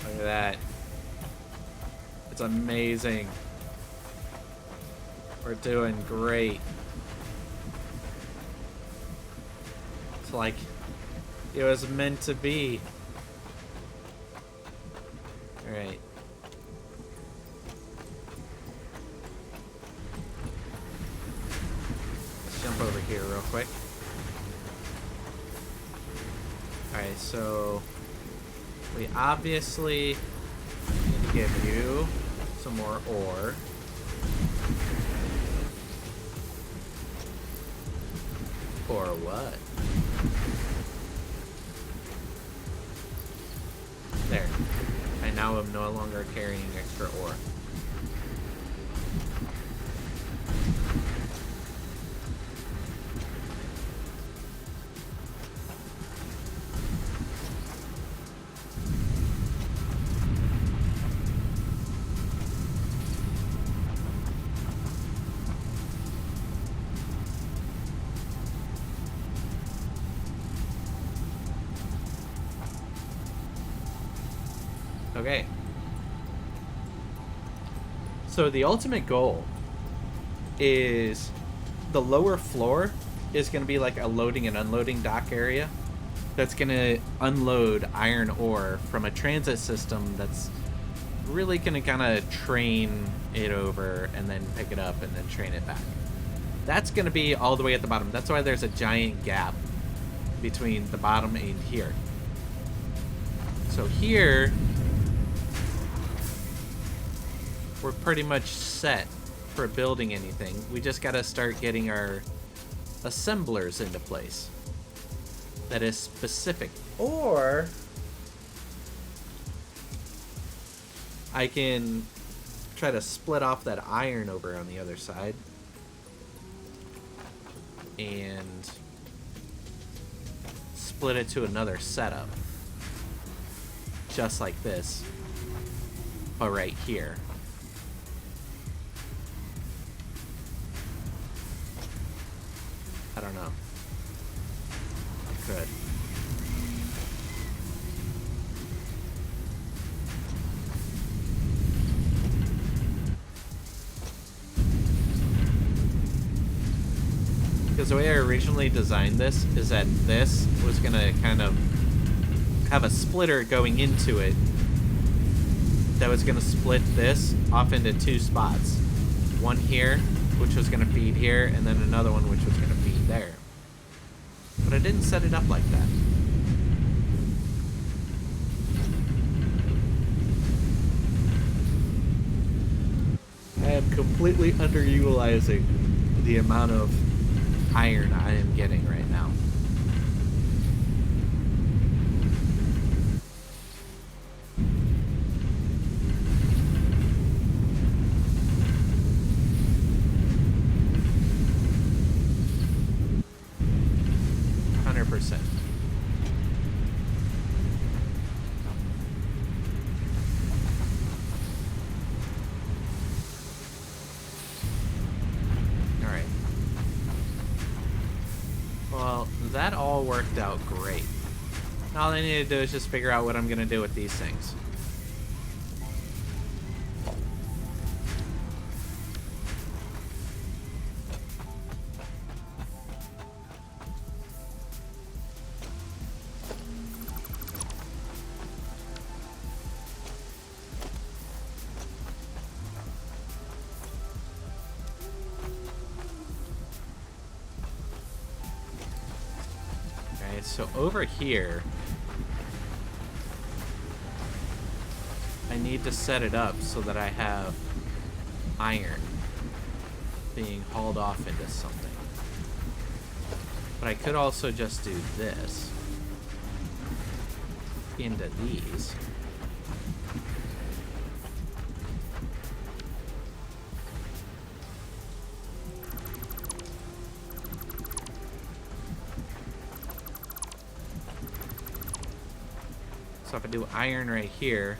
Speaker 3: Look at that. It's amazing. We're doing great. It's like it was meant to be. Alright. Let's jump over here real quick. Alright, so we obviously need to give you some more ore. Or what? There. I now am no longer carrying extra ore. Okay. So the ultimate goal is the lower floor is going to be like a loading and unloading dock area that's going to unload iron ore from a transit system that's really going to kind of train it over and then pick it up and then train it back. That's going to be all the way at the bottom. That's why there's a giant gap between the bottom and here. So here we're pretty much set for building anything. We just gotta start getting our assemblers into place. That is specific. Or I can try to split off that iron over on the other side. And split it to another setup. Just like this. But right here. I don't know. I could. Because the way I originally designed this is that this was going to kind of have a splitter going into it that was going to split this off into two spots. One here, which was going to feed here, and then another one which was going to feed there. But I didn't set it up like that. I am completely underutilizing the amount of iron I am getting right now. That all worked out great. All I need to do is just figure out what I'm going to do with these things. So over here, I need to set it up so that I have iron being hauled off into something. But I could also just do this into these. So if I do iron right here,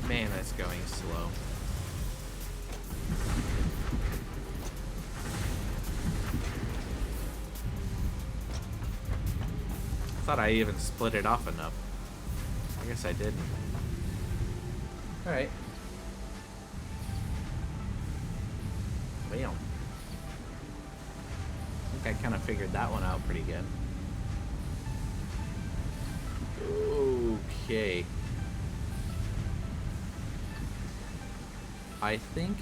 Speaker 3: man, that's going slow. I thought I even split it off enough. I guess I didn't. Alright. Well. I think I kind of figured that one out pretty good. Okay. I think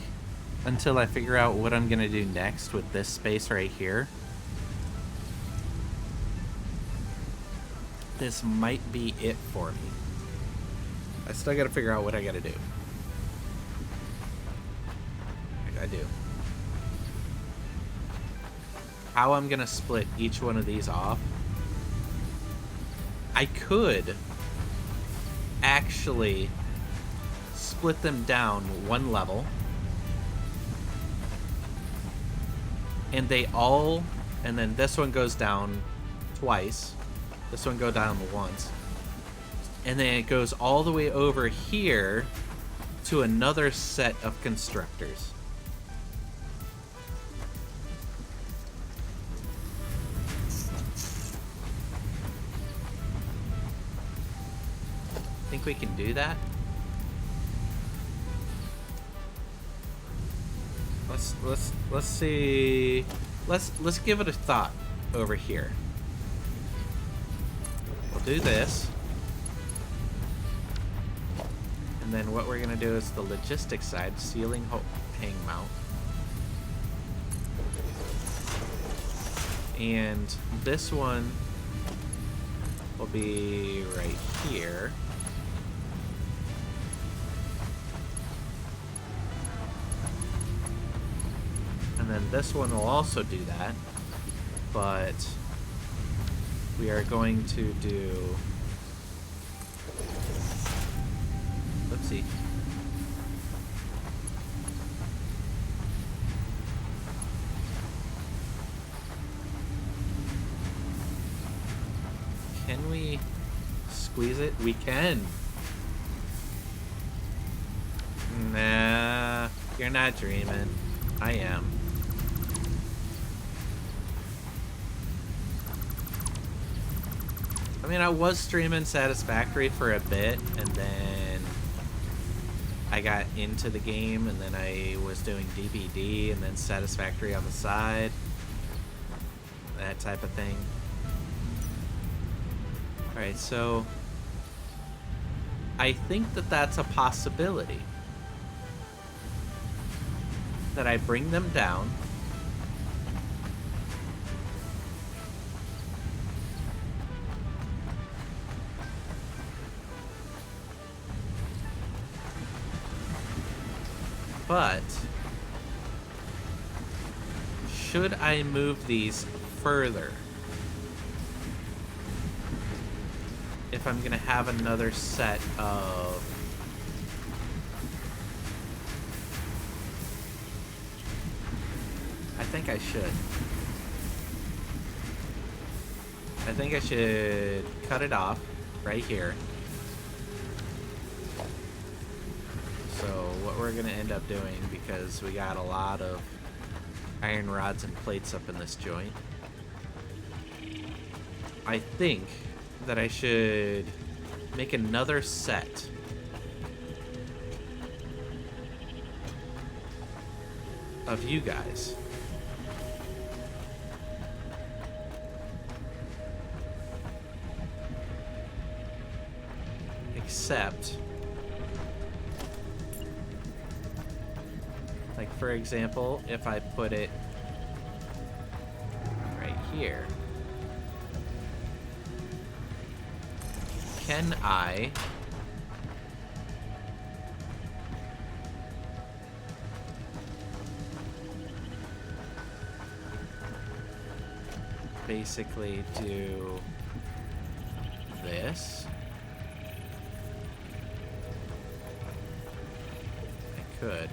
Speaker 3: until I figure out what I'm going to do next with this space right here, this might be it for me. I still gotta figure out what I gotta do. I do. How I'm gonna split each one of these off. I could actually split them down one level. And they all, and then this one goes down twice. This one go down once. And then it goes all the way over here to another set of constructors. Think we can do that? Let's see. Let's give it a thought over here. Do this, And then what we're gonna do is the logistics side, ceiling hang mount. And this one will be right here. And then this one will also do that, but we are going to do, oopsie. Can we squeeze it? We can. Nah, you're not dreaming. I am. I mean, I was streaming Satisfactory for a bit, and then I got into the game, and then I was doing DBD, and then Satisfactory on the side. That type of thing. Alright, so I think that that's a possibility. That I bring them down. But should I move these further? If I'm gonna have another set of I think I should. I think I should cut it off right here. So what we're gonna end up doing, because we got a lot of iron rods and plates up in this joint, I think that I should make another set of you guys. Except, like, for example, if I put it right here, can I basically do this? I could.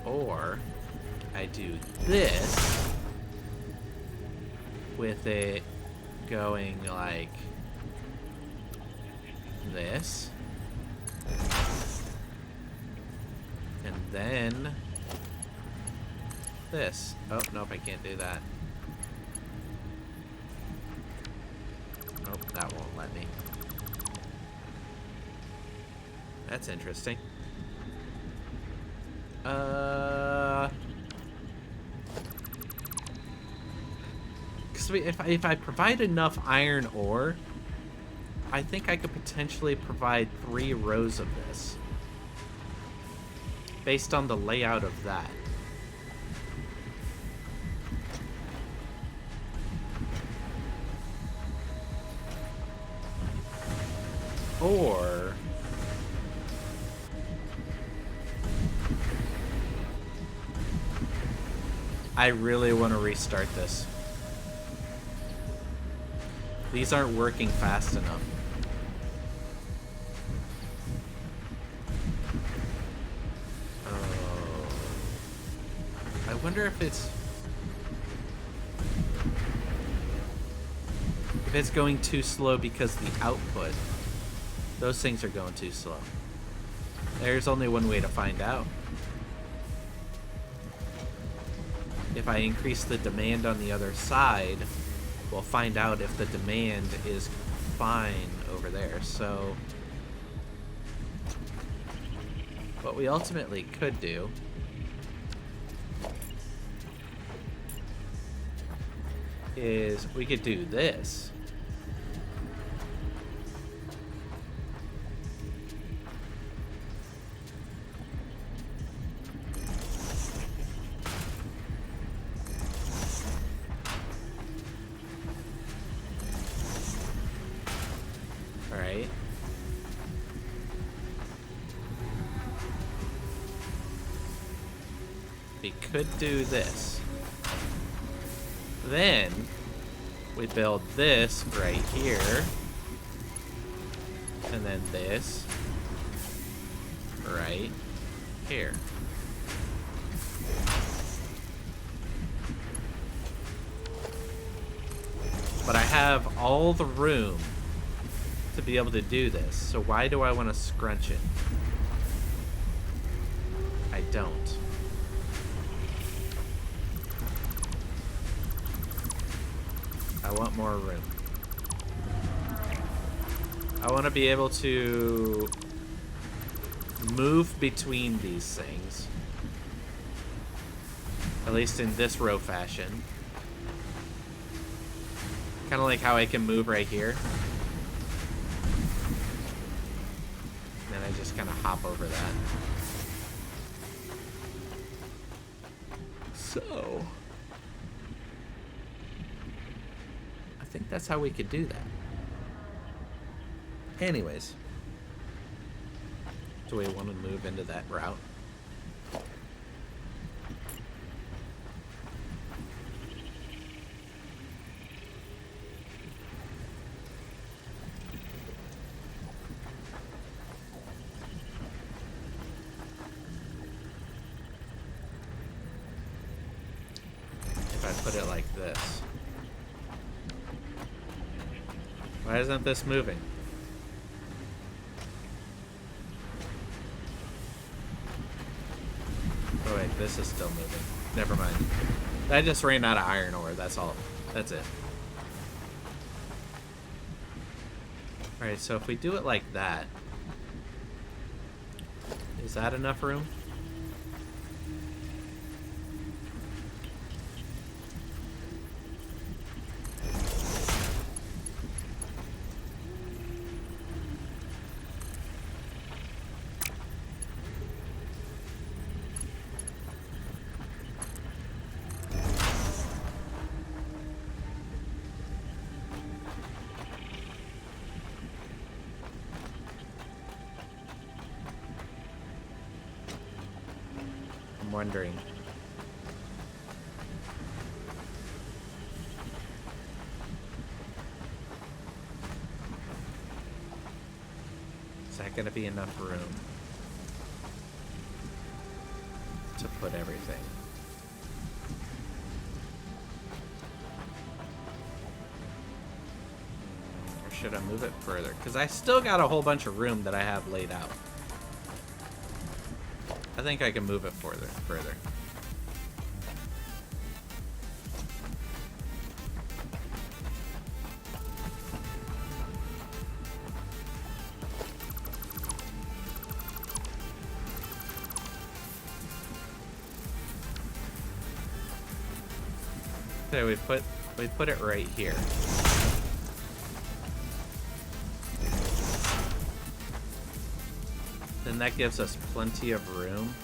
Speaker 3: Or I do this with it going like this, and then this. Oh, nope, I can't do that. Nope, that won't let me. That's interesting. Because if I provide enough iron ore, I think I could potentially provide 3 rows of this. Based on the layout of that. Or I really want to restart this. These aren't working fast enough. Oh. I wonder if it's going too slow because the output. Those things are going too slow. There's only one way to find out. If I increase the demand on the other side, we'll find out if the demand is fine over there. So what we ultimately could do is we could do this. could do this. Then we build this right here. And then this right here. But I have all the room to be able to do this. So why do I want to scrunch it? I don't. I want more room. I want to be able to move between these things. At least in this row fashion. Kind of like how I can move right here. Then I just kind of hop over that. So I think that's how we could do that. Anyways. Do we want to move into that route? If I put it like this. Why isn't this moving? Oh wait, this is still moving. Never mind. I just ran out of iron ore, that's all. That's it. Alright, so if we do it like that, is that enough room? Wondering. Is that going to be enough room to put everything? Or should I move it further? Because I still got a whole bunch of room that I have laid out. I think I can move it further. So we put it right here. Then that gives us plenty of room.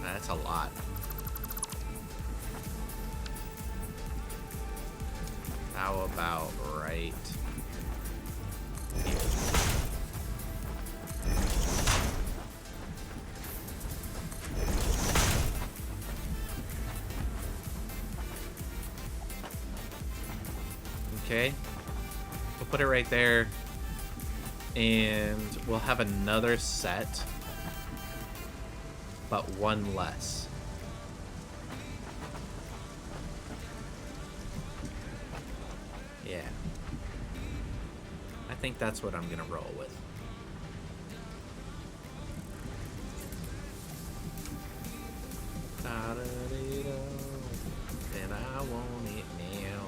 Speaker 3: That's a lot. How about right here? Okay. We'll put it right there. And we'll have another set, but one less. Yeah. I think that's what I'm gonna roll with. And I want it now.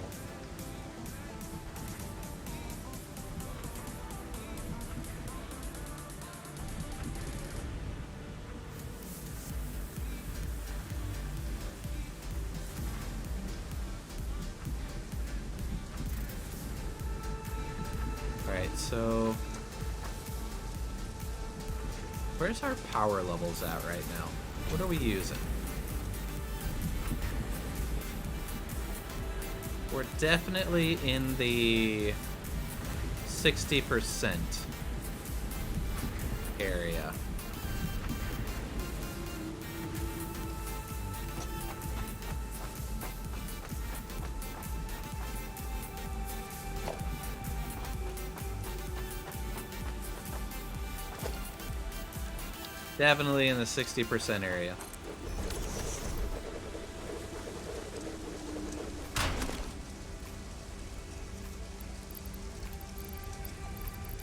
Speaker 3: So, where's our power levels at right now? What are we using? We're definitely in the 60% area. Definitely in the 60% area.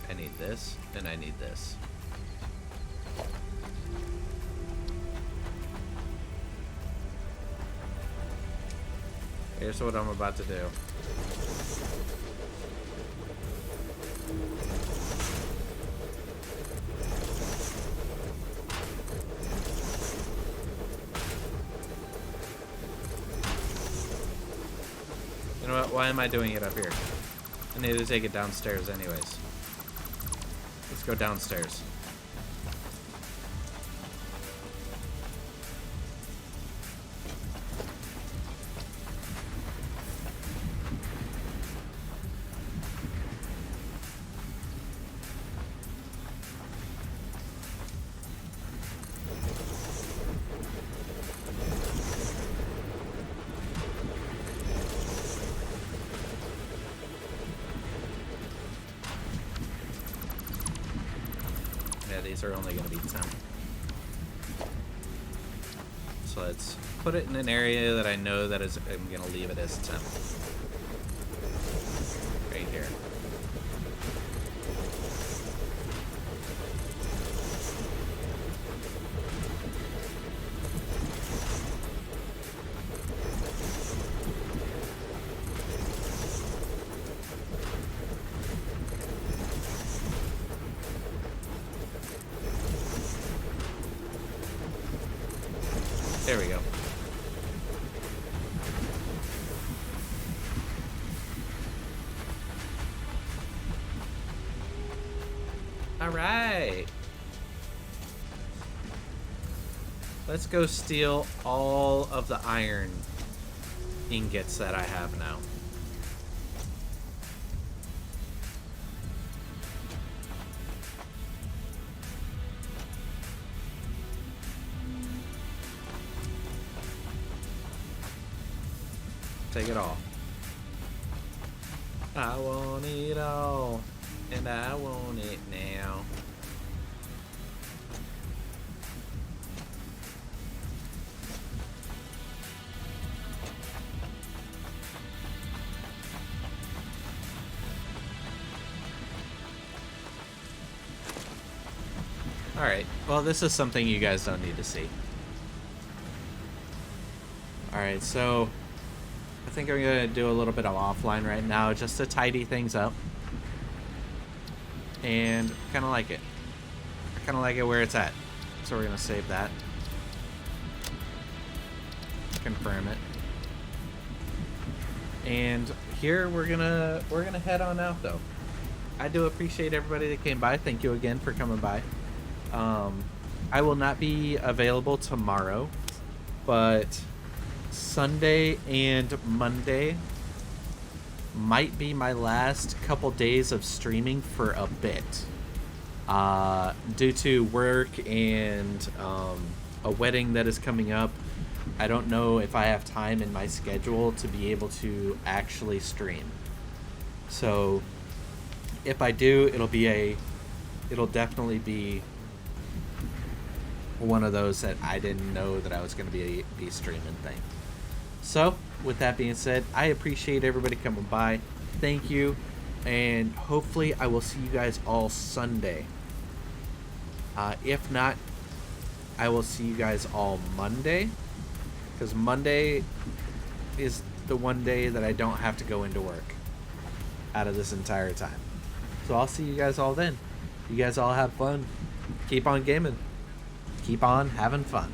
Speaker 3: I need this, and I need this. Here's what I'm about to do. You know what? Why am I doing it up here? I need to take it downstairs anyways. Let's go downstairs. These are only going to be 10. So let's put it in an area that I know that is, I'm going to leave it as 10. Right here. There we go. All right. Let's go steal all of the iron ingots that I have now. Take it all. I want it all, and I want it now. Alright, well this is something you guys don't need to see. Alright, so I think I'm going to do a little bit of offline right now just to tidy things up. And kind of like it. I kind of like it where it's at. So we're going to save that. Confirm it. And here we're going to head on out though. I do appreciate everybody that came by. Thank you again for coming by. I will not be available tomorrow, but Sunday and Monday might be my last couple days of streaming for a bit. Due to work and a wedding that is coming up, I don't know if I have time in my schedule to be able to actually stream. So if I do, it'll definitely be one of those that I didn't know that I was going to be streaming thing. So with that being said, I appreciate everybody coming by. Thank you, and hopefully I will see you guys all Sunday. If not, I will see you guys all Monday, because Monday is the one day that I don't have to go into work out of this entire time. So I'll see you guys all then. You guys all have fun. Keep on gaming. Keep on having fun.